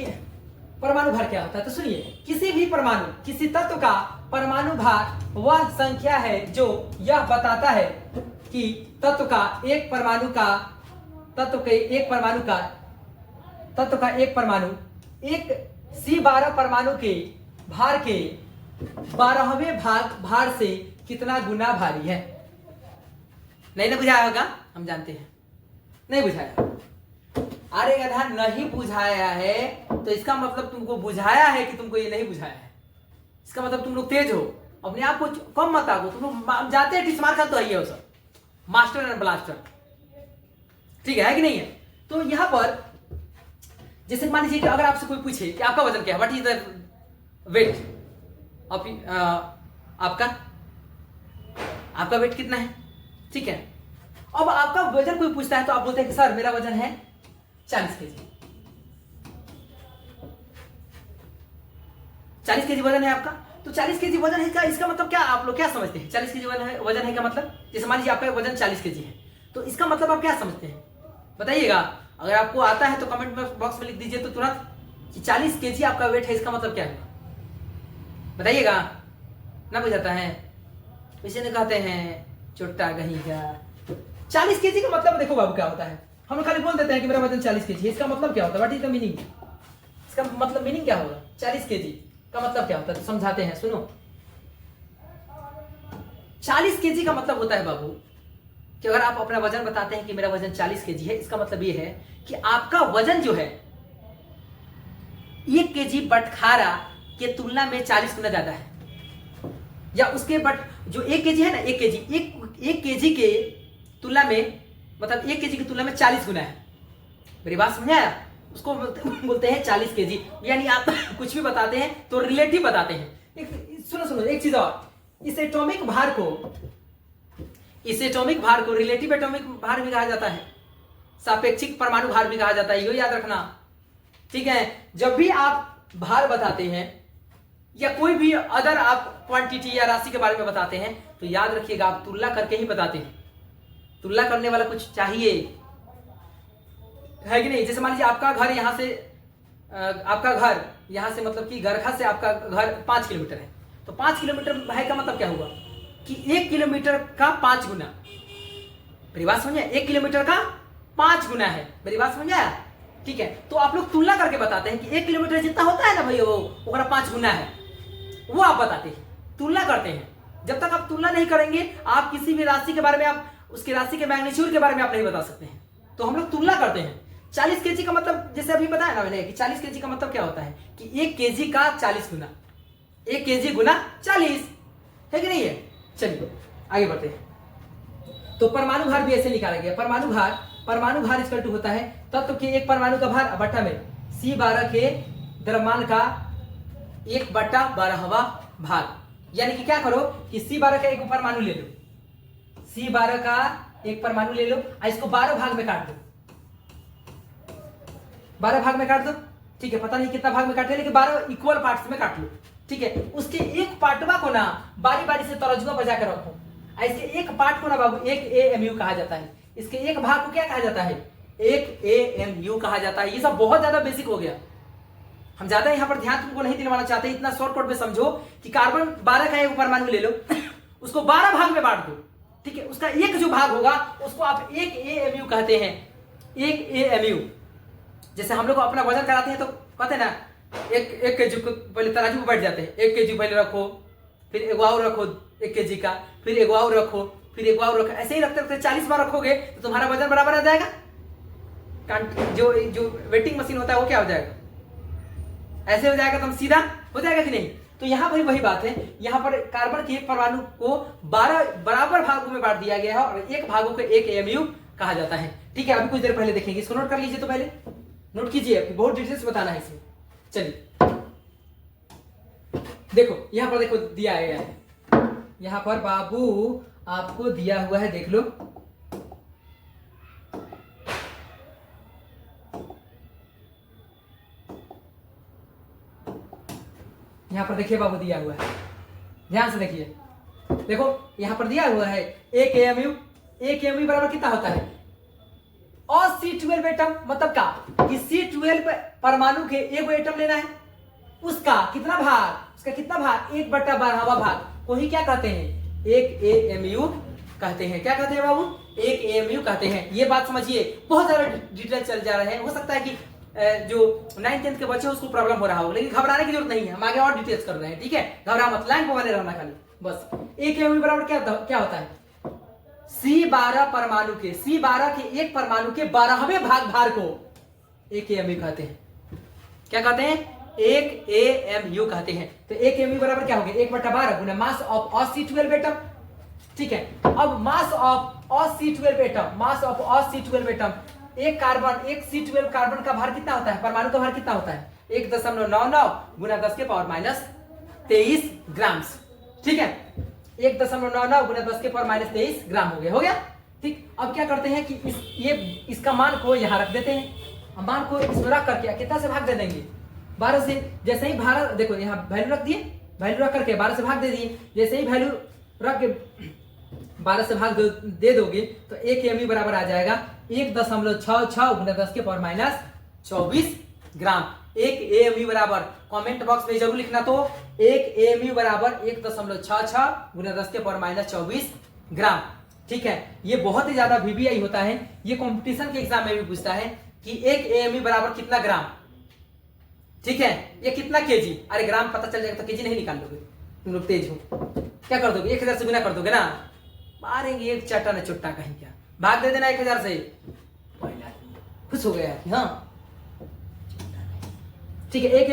परमाणु भार क्या होता है। तो सुनिए, किसी भी परमाणु, किसी तत्व का परमाणु भार वह संख्या है जो यह बताता है कि तत्व का एक परमाणु एक C12 परमाणु के भार के 12वें भार से कितना गुना भारी है। नहीं ना बुझाया होगा, हम जानते हैं नहीं बुझाया। अरे गधा नहीं बुझाया है तो इसका मतलब तुमको बुझाया है कि तुमको ये नहीं बुझाया है। इसका मतलब तुम लोग तेज हो, अपने आप को कम मत आगो। तुम लोग जाते हैं टिस मार खा तो है वो सब मास्टर एंड ब्लास्टर, ठीक है कि नहीं है। तो यहां पर जैसे मान लीजिए कि अगर आपसे कोई पूछे कि आपका वजन क्या है, what is the weight of आपका वेट कितना है, ठीक है। अब आपका वजन कोई पूछता है तो आप बोलते हैं कि सर मेरा वजन है 40 केजी। 40 केजी वजन है आपका, तो 40 केजी वजन है का इसका मतलब क्या आप लोग क्या समझते हैं? 40 केजी वजन है का मतलब, जैसे मान लीजिए आपका वजन 40 केजी है तो इसका मतलब आप क्या समझते हैं बताइएगा। अगर आपको आता है तो कमेंट बॉक्स में लिख दीजिए तो तुरंत कि 40 केजी आपका वेट है, इसका मतलब क्या है बताइएगा। ना बुझाता है इसे ने कहते हैं चोटा गही का। 40 केजी का मतलब देखो बाबू क्या होता है, हम खाली बोल देते हैं कि मेरा वजन 40 केजी है, इसका मतलब क्या होता है, व्हाट इज द मीनिंग, इसका मतलब मीनिंग क्या होगा 40 केजी का मतलब क्या होता है, तो समझाते हैं सुनो। 40 केजी का मतलब होता है बाबू कि अगर आप अपना वजन बताते हैं कि मेरा वजन 40 केजी है, इसका मतलब ये है कि आपका वजन जो है 1 केजी बटखारा के तुलना में 40 गुना ज्यादा है, या उसके बट जो 1 केजी है ना, 1 केजी के तुलना में मतलब 1 केजी की तुलना में 40 गुना है। मेरी बात समझ आया? उसको बोलते हैं 40 केजी। यानी आप कुछ भी बताते हैं तो रिलेटिव बताते हैं। सुनो एक चीज और, इस एटॉमिक भार को रिलेटिव एटॉमिक भार भी कहा जाता है, सापेक्षिक परमाणु भार भी कहा जाता है, यो याद रखना, ठीक है। जब भी आप भार बताते हैं या कोई भी अदर आप क्वांटिटी या राशि के बारे में बताते हैं तो याद रखिएगा आप तुलना करके ही बताते हैं। तुलना करने वाला कुछ चाहिए, है कि नहीं। जैसे मान लीजिए आपका घर यहां से मतलब कि गरखा से आपका घर 5 किलोमीटर है, तो 5 किलोमीटर है का मतलब क्या हुआ कि 1 किलोमीटर का 5 गुना। मेरी बात समझ आया? 1 किलोमीटर का 5 गुना है। मेरी बात समझ आया? ठीक है, तो आप लोग तुलना करके बताते हैं कि 1 किलोमीटर जितना होता है ना भैया वो 5 गुना है, वो आप बताते हैं, तुलना करते हैं। जब तक आप तुलना नहीं करेंगे आप किसी भी राशि के बारे में, आप उसकी राशि के मैग्नीट्यूड के बारे में आप नहीं बता सकते हैं। तो हम लोग तुलना करते हैं। 40 केजी का मतलब जैसे अभी बताया ना मैंने कि 40 केजी का मतलब क्या होता है कि 1 केजी का 40 गुना, 1 केजी गुना 40, है कि नहीं है। चलिए आगे बढ़ते हैं। तो परमाणु भार भी ऐसे निकाला गया। परमाणु भार इक्वल टू होता है तत्व के एक परमाणु का भार बट्टा में C12 के द्रव्यमान का 1/12वां भाग। यानी कि क्या करो कि C12 का एक परमाणु ले लो, C12 का एक परमाणु ले लो और इसको 12 भाग में काट दो, 12 भाग में काट दो, ठीक है। पता नहीं कितना भाग में काटे लेकिन 12 इक्वल पार्ट्स में काट लो, ठीक है। उसके एक पार्टवा को ना बारी बारी से तराजू बजा कर रखो। इसके एक पार्ट को ना बाबू 1 AMU कहा जाता है, इसके एक भाग को क्या कहा जाता है 1 AMU कहा जाता है। ये सब बहुत ज्यादा बेसिक हो गया, हम ज्यादा यहाँ पर ध्यान तुमको नहीं दिलवाना चाहते। इतना शॉर्टकट में समझो कि कार्बन 12 का एक परमाणु ले लो, उसको 12 भाग में बांट दो, ठीक है। उसका एक जो भाग होगा उसको आप 1 AMU कहते हैं, 1 AMU। जैसे हम लोग अपना वजन कराते हैं तो कहते हैं ना एक केजी पहले तराजू में बैठ जाते हैं, 1 केजी पहले रखो, फिर एक और रखो 1 केजी का, फिर एक और रखो, फिर एक और रखो, ऐसे ही रखते रखते 40 बार रखोगे तो तुम्हारा वजन बराबर आ जाएगा। जो वेटिंग मशीन होता है वो क्या हो जाएगा, ऐसे हो जाएगा, तो सीधा हो जाएगा कि नहीं। तो यहाँ पर वही बात है, यहाँ पर कार्बन के एक परमाणु को 12 बराबर भागों में बांट दिया गया है और एक भागों को 1 AMU कहा जाता है, ठीक है। अभी कुछ देर पहले देखेंगे, इसको नोट कर लीजिए, तो पहले नोट कीजिए, बहुत डिटेल्स बताना है इसमें। चलिए देखो यहां पर, देखो दिया गया है, यहां पर बाबू आपको दिया हुआ है, देख लो। यहां पर देखिए बाबू दिया हुआ है, ध्यान से देखिए, देखो यहां पर दिया हुआ है 1 AMU। 1 AMU बराबर कितना होता है और C12 एटम, मतलब क्या कि C12 परमाणु के एक एटम लेना है, उसका कितना भाग, उसका कितना भाग 1/12वां भाग को ही क्या कहते हैं 1 AMU कहते हैं। क्या कहते हैं बाबू 1 AMU कहते हैं। ये बात समझिए, बहुत ज्यादा डिटेल चल जा रहे हैं, हो सकता है कि जो 9th 10th के बच्चे उसको प्रॉब्लम हो रहा हो, लेकिन घबराने की जरूरत नहीं है, हम आगे और डिटेल्स कर रहे हैं, ठीक है। घबरा मत, लाइन पे बने रहना खाली बस। 1 AMU बराबर क्या होता है C12 परमाणु के C12 के एक परमाणु के 12वें भार को एक AMU कहते हैं। क्या कहते हैं? एक AMU कहते हैं। तो एक AMU बराबर क्या हो गया? 1/12 गुना मास ऑफ C12 एटम। ठीक है, अब mass of C12 atom, mass of C12 atom, एक कार्बन, एक C12 कार्बन का भार कितना होता है? परमाणु का भार कितना होता है? 1.99 गुना 10 के पावर माइनस 23 ग्राम। ठीक है, 1.99 गुना 10 के पावर माइनस 23 ग्राम हो गया। ठीक, अब क्या करते हैं कि इसका मान को यहाँ रख देते हैं। मान को इसमें रख करके कितना से भाग दे देंगे? 12 से। जैसे ही भार देखो यहाँ वैल्यू रख दिए, वैल्यू रख करके 12 से भाग दे दिए। जैसे ही वैल्यू रख के 12 से भाग दे दोगे तो एक AMU बराबर आ जाएगा 1.66 गुना 10 के पावर माइनस 24 ग्राम। एक AMU बराबर, कमेंट बॉक्स में जरूर लिखना, तो एक AMU बराबर 1.66 गुना 10 के पावर माइनस 24 ग्राम। ठीक है, ये बहुत ही ज्यादा VBI होता है, ये कंपटीशन के एग्जाम में भी पूछता है कि एक AMU बराबर कितना ग्राम। ठीक है, ये कितना केजी? अरे ग्राम पता चल जाएगा तो केजी नहीं निकाल लोगे, तुम लोग तेज हो। क्या कर दोगे? 1000 से गुना कर दोगे ना, मारेंगे एक चट्टा न चुट्टा कहीं। क्या भाग दे देना 1000 से, खुश हो गया कि हाँ। ठीक है, एक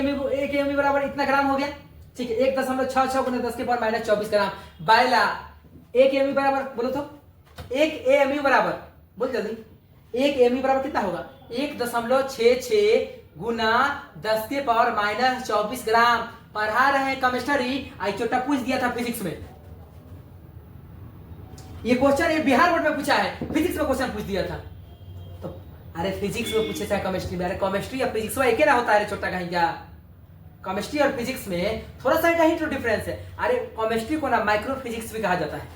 AMU बराबर इतना ग्राम हो गया। ठीक है, 1.66 गुना 10 के पावर माइनस 24 ग्राम। बायला एक AMU बराबर बोलो तो, एक AMU बराबर बोल जल्दी, एक AMU बराबर कितना होगा? 1.66 गुना 10 के पावर माइनस 24 ग्राम। पढ़ा रहे हैं केमिस्ट्री, आई छोटा पूछ दिया था फिजिक्स में। ये क्वेश्चन ये बिहार बोर्ड में पूछा है, फिजिक्स में क्वेश्चन पूछ दिया था। तो अरे फिजिक्स में पूछे चाहे केमिस्ट्री में, अरे केमिस्ट्री या फिजिक्स में एक ही ना होता है छोटा कहीं क्या? केमिस्ट्री और फिजिक्स में थोड़ा सा कहीं तो डिफरेंस है। अरे केमिस्ट्री को ना माइक्रो फिजिक्स भी कहा जाता है।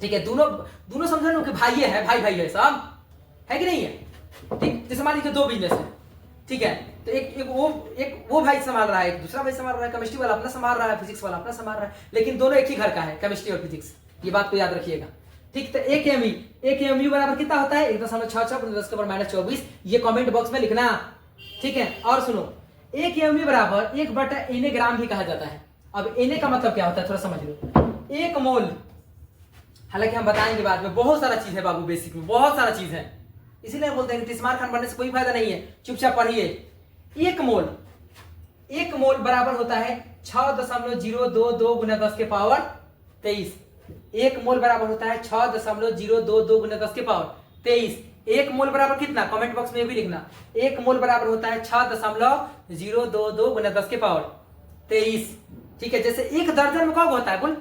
ठीक है, दोनों समझो ना कि भाई है, भाई है, सब है कि नहीं है? ठीक, जैसे मान लीजिए 2 बिजनेस है। ठीक है, तो एक वो भाई संभाल रहा है, एक दूसरा भाई संभाल रहा है, केमिस्ट्री वाला अपना संभाल रहा है, फिजिक्स वाला अपना संभाल रहा है, लेकिन दोनों एक ही घर का है, केमिस्ट्री और फिजिक्स। ये बात को याद रखिएगा। ठीक, तो एक AMU बराबर कितना होता है? 1.66 गुना 10 के पावर माइनस 24। ये कमेंट बॉक्स में लिखना। ठीक है, और सुनो, एक AMU बराबर 1/Na ग्राम भी कहा जाता है। अब Na का मतलब क्या होता है थोड़ा समझ लो। एक मोल, हालांकि हम बताएंगे बाद में, बहुत सारा चीज है बाबू, बेसिक में बहुत सारा चीज है, इसीलिए बोलते हैं कि टिस्मार खान बनने से कोई फायदा नहीं है, चुपचाप पढ़िए। एक मोल बराबर होता है 6.022 गुना 10 के पावर 23। एक मोल बराबर होता है 6.022 गुना 10 के पावर 23। एक मोल बराबर कितना? कमेंट बॉक्स में भी लिखना। एक मोल बराबर होता है 6.022 गुना 10 के पावर 23। ठीक है, जैसे एक दर्जन में कब होता है बोल?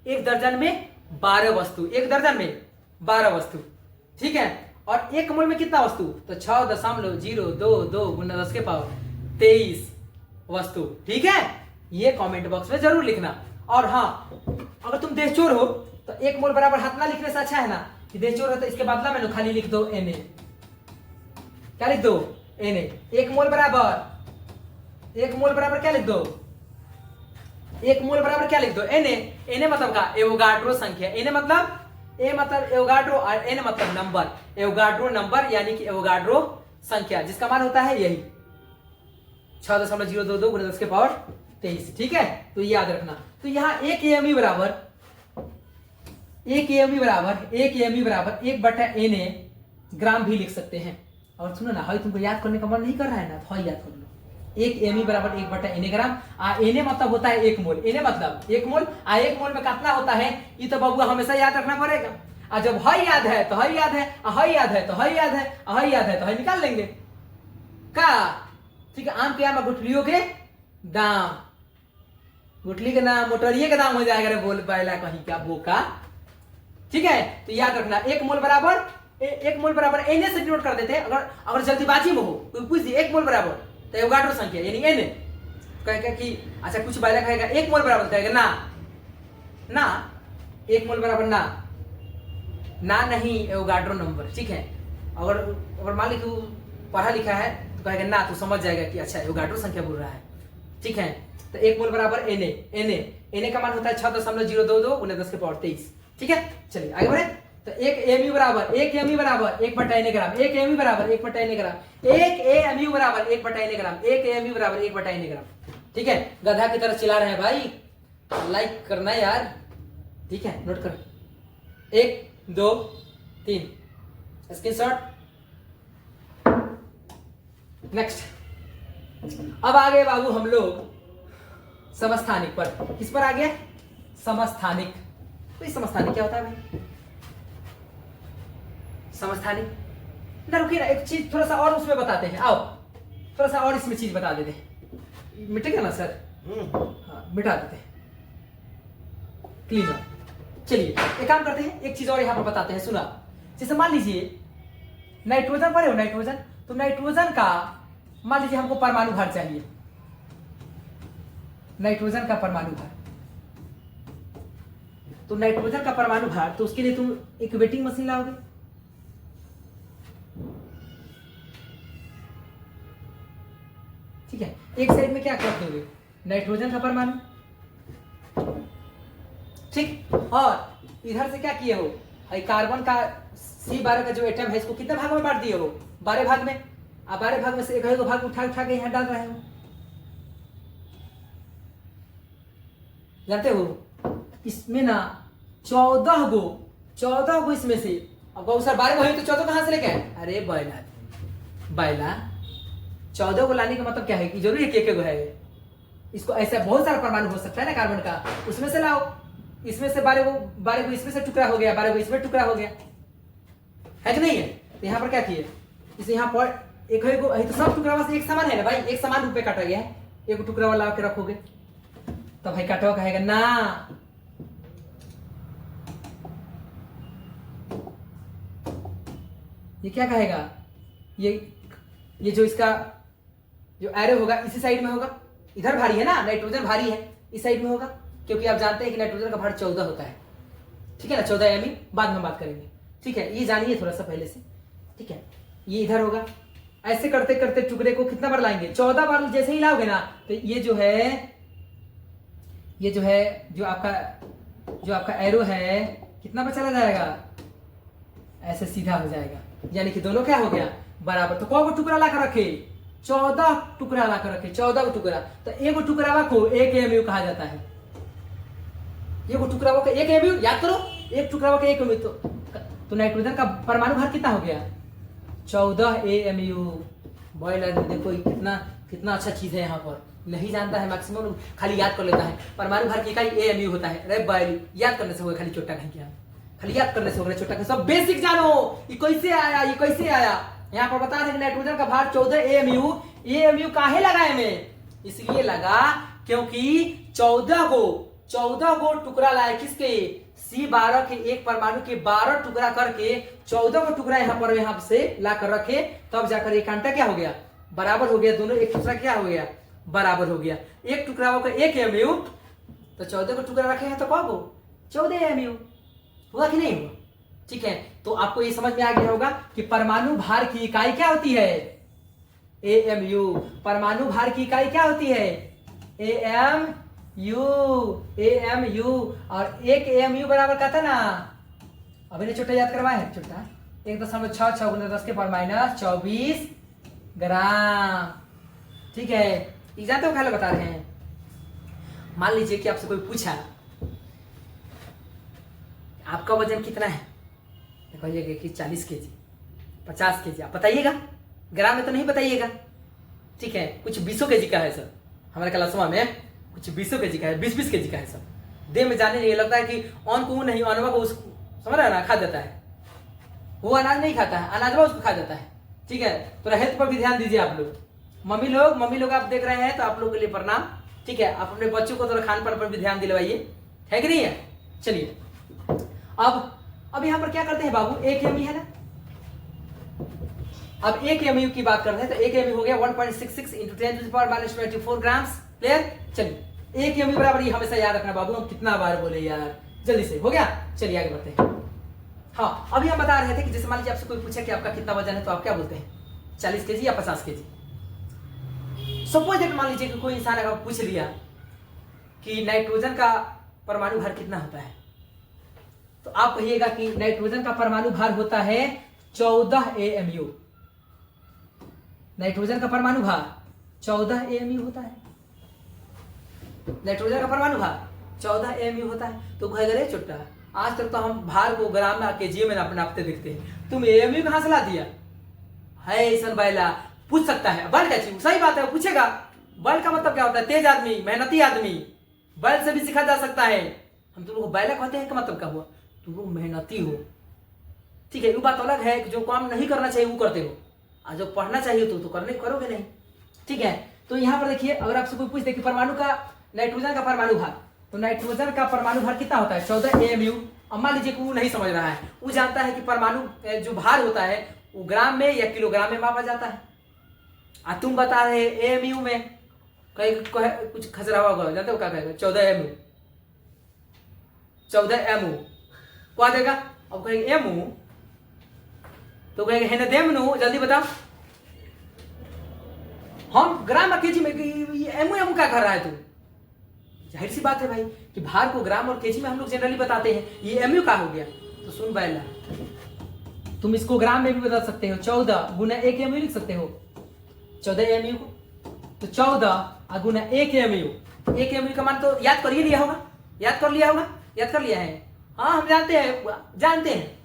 एक दर्जन में 12 वस्तु, एक दर्जन में 12 वस्तु। ठीक है, और एक मोल में कितना वस्तु? तो 6.022 गुना 10 के पावर 23 वस्तु। ठीक है, ये कमेंट बॉक्स में जरूर लिखना। और हाँ, अगर तुम देशचोर हो तो एक मोल बराबर हाथ ना लिखने से अच्छा है ना कि देशचोर है तो इसके बदला में खाली लिख दो Na। क्या लिख दो? Na। एक मोल बराबर क्या लिख दो? एक मोल बराबर क्या लिख दो? Na मतलब का एवोगाड्रो संख्या। A मतलब एवोगाड्रो और N मतलब नंबर। एवोगाड्रो नंबर यानी कि एवोगाड्रो संख्या, जिसका मान होता है यही 6.022 गुना 10 के पावर 23। ठीक है, तो याद रखना। तो यहाँ एक AMU बराबर 1/Na ग्राम भी लिख सकते हैं। और सुनो ना, तुमको याद करने का मन नहीं कर रहा है ना, तो याद कर लो। एक AMU बराबर 1/Na ग्राम। Na मतलब होता है एक मोल। Na मतलब एक मोल, एक मोल में कितना होता है ये तो बबुआ हमेशा याद रखना पड़ेगा। और जब हई याद है तो हई याद है, हई याद है तो हई याद है, हई याद है तो हई निकाल लेंगे का। ठीक है, आम के आम, गुठलियों के दाम, गुठली के नाम मोटरिये के दाम हो जाएगा। रे बोल पायला कहीं क्या बोका। ठीक है, तो याद रखना एक मोल बराबर Na से डिनोट कर देते हैं। अगर जल्दीबाजी में हो तो पूछ दी एक मोल बराबर तो एवोगाड्रो संख्या यानी Na। कहेगा कि अच्छा कुछ बायला कहेगा एक मोल बराबर, कहेगा ना एक मोल बराबर ना नहीं एवोगाड्रो नंबर। ठीक है, अगर मान ली तू पढ़ा लिखा है तो कहेगा ना, तू समझ जाएगा कि अच्छा एवोगाड्रो संख्या बोल रहा है। ठीक है, तो एक मोल बराबर Na का मान होता है 6.022 गुना 10 के पावर 23। ठीक है, चलिए आगे बढ़े। तो एक AMU बराबर 1/Na ग्राम। एक AMU बराबर 1/Na ग्राम। एक AMU बराबर 1/Na ग्राम। एक AMU बराबर 1/Na ग्राम। ठीक है, गधा की तरह चिल्ला रहे हैं भाई, लाइक करना यार। ठीक है, नोट करो। एक 2 3 स्क्रीनशॉट। नेक्स्ट, अब आ गए बाबू हम लोग समस्थानिक पर। किस पर आ गया? समस्थानिक। तो ये समस्थानिक क्या होता है भाई? समस्थानिक ना, रुकिए ना, एक चीज थोड़ा सा और उसमें बताते हैं। आओ थोड़ा सा और इसमें चीज बता देते हैं। मिटेगा ना सर? हाँ मिटा देते हैं, क्लीन। चलिए एक काम करते हैं, एक चीज और यहाँ पर बताते हैं, सुना। जैसे मान लीजिए नाइट्रोजन पर है, नाइट्रोजन, तो नाइट्रोजन का मान लीजिए हमको परमाणु भार चाहिए, नाइट्रोजन का परमाणु भार। तो नाइट्रोजन का परमाणु भार, तो उसके लिए तुम एक वेटिंग मशीन लाओगे। ठीक है, एक साइड में क्या कर दोगे? नाइट्रोजन का परमाणु, ठीक। और इधर से क्या किए हो? कार्बन का C12 का जो एटम है, इसको कितने भागों में बांट दिए हो? 12 भाग में। अब 12 भाग में से एक भाग उठा उठा के यहाँ डाल रहे हो, जानते हो? इसमें ना 14 गो इसमें से। अब बहुत सारे 12 गो है तो 14 कहां से लेके आए? अरे बैला 14 को लाने का मतलब क्या है कि जरूरी है कि एक गो है? इसको ऐसा बहुत सारा परमाणु हो सकता है ना कार्बन का, उसमें से लाओ। इसमें से 12 गो इसमें से टुकड़ा हो गया, 12 गो इसमें टुकड़ा हो गया, है कि नहीं है? तो यहाँ पर क्या किए? इसे यहाँ पर एक है तो सब टुकड़ा से एक समान है ना भाई, एक समान रूप में काटा गया है। एक टुकड़ा वाला के रखोगे तब भाई काटवा कहेगा ना। ये क्या कहेगा? ये जो इसका जो एरो होगा इसी साइड में होगा। इधर भारी है ना, नाइट्रोजन भारी है, इस साइड में होगा, क्योंकि आप जानते हैं कि नाइट्रोजन का भार 14 होता है। ठीक है ना, 14 यानी बाद में बात करेंगे। ठीक है, ये जानिए थोड़ा सा पहले से। ठीक है, ये इधर होगा। ऐसे करते करते टुकड़े को कितना बार लाएंगे? 14 बार जैसे ही लाओगे ना, तो ये जो है जो आपका एरो है कितना पर चला जाएगा? ऐसे सीधा हो जाएगा, यानी कि दोनों क्या हो गया? बराबर। तो कौन टुकड़ा ला कर रखे? 14 टुकड़ा ला कर रखे, 14 को टुकड़ा। तो एक टुकड़ा को 1 AMU कहा जाता है। एक टुकड़ा को 1 AMU, याद करो, एक टुकड़ा को 1 AMU। तो नाइट्रोजन का परमाणु भार कितना हो गया? 14 AMU। बॉयलर देखो कितना अच्छा चीज है। यहाँ पर नहीं जानता है मैक्सिमम लोग, खाली याद कर लेता है। परमाणु भार की इकाई AMU होता है। अरे बॉयल याद करने से होगा, खाली छोटा कहीं क्या, खाली याद करने से होगा छोटा कहीं। सब बेसिक जानो, ये कैसे आया, ये कैसे आया। यहाँ पर बता दें नाइट्रोजन का भार 14 AMU। AMU काहे लगाए में? इसलिए लगा क्योंकि 14 गो टुकड़ा लाए। किसके? C12 के एक परमाणु के 12 टुकड़ा करके 14 को टुकड़ा यहाँ से ला कर रखे, तब जाकर एक कांटा क्या हो गया? बराबर हो गया। दोनों एक दूसरा क्या हो गया? बराबर हो गया। एक टुकड़ा होकर 1 AMU, तो 14 को टुकड़ा रखे हैं तो कब हो? 14 AMU हुआ कि नहीं हुआ? ठीक है, तो आपको ये समझ में आ गया होगा कि परमाणु भार की इकाई क्या होती है? AMU। परमाणु भार की इकाई क्या होती है? AMU। और 1 AMU बराबर का था ना, अभी ने छोटा याद करवाए हैं, छोटा 1.66 × 10 के पावर -24 ग्राम। ठीक है, जानते हो खाली बता रहे हैं। मान लीजिए कि आपसे कोई पूछा आपका वजन कितना है, तो कहिएगा कि 40 kg, 50 kg। आप बताइएगा, ग्राम में तो नहीं बताइएगा। ठीक है, कुछ 20 kg का है सर, हमारे क्लासवा में कुछ 20 kg का है, 20 kg का है सर। देह में जाने ये लगता है कि ऑन को नहीं, अनवा को समझ रहा है ना, खा जाता है। वो अनाज नहीं खाता है, अनाजवा उसको खा जाता है। ठीक है, तो हेल्थ पर भी ध्यान दीजिए आप लोग। मम्मी लोग आप देख रहे हैं तो आप लोगों के लिए प्रणाम। ठीक है, आप अपने बच्चों को थोड़ा खान पान पर भी ध्यान दिलवाइए, है कि नहीं है? चलिए अब यहाँ पर क्या करते हैं बाबू? 1 AMU है ना। अब 1 AMU की बात करते हैं, तो 1 AMU हो गया 1.66 × 10⁻24 ग्राम्स। क्लियर? चलिए 1 AMU बराबर, ये हमेशा याद रखना बाबू। हम कितना बार बोले यार, जल्दी से हो गया। चलिए आगे बढ़ते हैं। हाँ, अभी हम बता रहे थे कि जैसे मान लीजिए आपसे कोई पूछे कि आपका कितना वजन है, तो आप क्या बोलते हैं? 40 kg या 50 kg। सपोज दैट मान लीजिए कि कोई इंसान अगर पूछ लिया कि नाइट्रोजन का परमाणु भार कितना होता है, तो आप कहिएगा कि नाइट्रोजन का परमाणु भार होता है 14 AMU। नाइट्रोजन का परमाणु भार 14 AMU होता है। नाइट्रोजन का परमाणु भार 14 AMU होता है। तो कहेगा रे छोटा आज तक तो हम भार को ग्राम में केजीए में नापते दिखते हैं, तुम एएमयू कहां से ला दिया है? ऐसा बैला पूछ सकता है बैल क्या चीज? सही बात है, वो पूछेगा। बैल का मतलब क्या होता है? तेज आदमी, मेहनती आदमी। बैल से भी सीखा जा सकता है। हम तुम लोग बैला कहते हैं का मतलब क्या हुआ? तुम लोग मेहनती हो, ठीक है। वो बात अलग है कि जो काम नहीं करना चाहिए वो करते हो, और जो पढ़ना चाहिए तो करने करोगे नहीं, ठीक है। तो यहाँ पर देखिए, अगर आपसे कोई पूछते कि परमाणु का, नाइट्रोजन का परमाणु भार, तो नाइट्रोजन का परमाणु भार कितना होता है? 14 AMU। अब मान लीजिए कि वो नहीं समझ रहा है, वो जानता है कि परमाणु जो भार होता है वो ग्राम में या किलोग्राम में मापा जाता है, और तुम बता रहे AMU में। कुछ खसरा होगा, जानते हो क्या कहेगा? 14 MU, 14 MU क्या देगा? अब कहेंगे MU तो कहेंगे है ना देमनु, जल्दी बताओ। हम ग्राम और केजी में MU क्या कर रहा है तू? जाहिर सी बात है भाई कि भार को ग्राम और केजी में हम लोग जनरली बताते हैं, ये MU का हो गया। तो सुन बैला, तुम इसको ग्राम में भी बता सकते हो, 14 गुना 1 MU लिख सकते हो 14 MU को। तो 14 गुना 1 MU, 1 MU का मान तो याद कर ही लिया होगा, याद कर लिया होगा, याद कर लिया है। हाँ हम जानते हैं,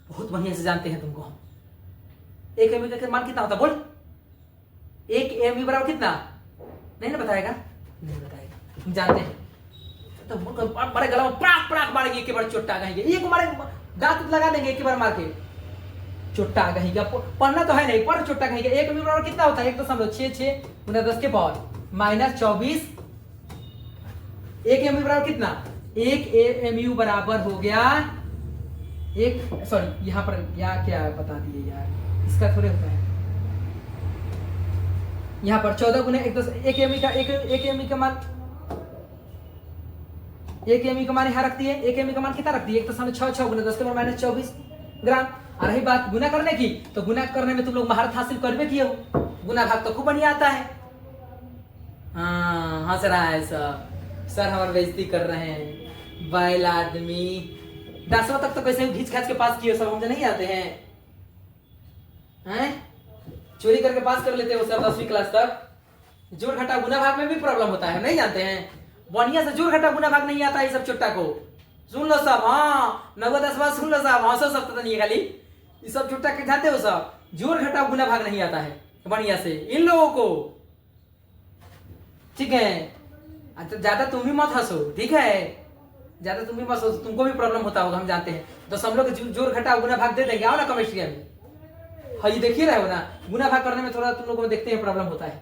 बहुत बढ़िया से जानते हैं तुमको हम। 1 MU का मान कितना होता बोल? 1 MU बराबर कितना? नहीं ना बताएगा, नहीं बताएगा, हम जानते हैं। तो बड़े गला में पराक पराक मारेंगे, एक बार चोट्टा कहेंगे, एक मारे दांत लगा देंगे, एक बार मार के चोट्टा कहेंगे। पढ़ना तो है नहीं, पर चोट्टा कहेंगे। 1 MU बराबर कितना होता है? 1.66 गुना 10 के पावर माइनस 24। 1 MU बराबर कितना? 1 AMU बराबर हो गया एक, सॉरी यहाँ पर क्या बता दिए यार, इसका थोड़े होता है। यहाँ पर 14 गुना 1 MU का 1 MU का मान, 1 MU का मान यहाँ रखती है। 1 MU का मान कितना रखती है? 1.66 गुना 10 के पावर माइनस 24 ग्राम। और रही बात गुना करने की, तो गुना करने में तुम लोग महारत हासिल करवे किए हो, गुना भाग तो खूब बढ़िया आता है। हाँ हंस रहा है सर हमारी बेइज्जती कर रहे हैं। बैल आदमी 10वां तक तो कैसे घींच खाच के पास किए सब, हमसे नहीं आते हैं? चोरी करके पास कर लेते हो सब 10वीं क्लास तक। जोड़ घटा गुना भाग में भी प्रॉब्लम होता है, नहीं जानते हैं? बढ़िया से जोड़ घटा गुना भाग नहीं आता है सब चुट्टा को। सुन लो सब, हाँ 9 10 सुन लो सब, हंसो सब तो नहीं खाली, ये सब चुट्टा के जाते हो सब। जोड़ घटा गुना भाग नहीं आता है बढ़िया से इन लोगों को, ठीक है। अच्छा ज्यादा तुम भी मत हंसो, ठीक है? ज्यादा तुम भी मत हंसो, तुमको भी प्रॉब्लम होता होगा, हम जानते हैं। तो हम लोग जोड़ घटा गुना भाग दे देंगे, आओ ना केमिस्ट्री में। हाँ ये देखिए रहे हो ना, गुना भाग करने में थोड़ा तुम लोगों को देखते हैं प्रॉब्लम होता है।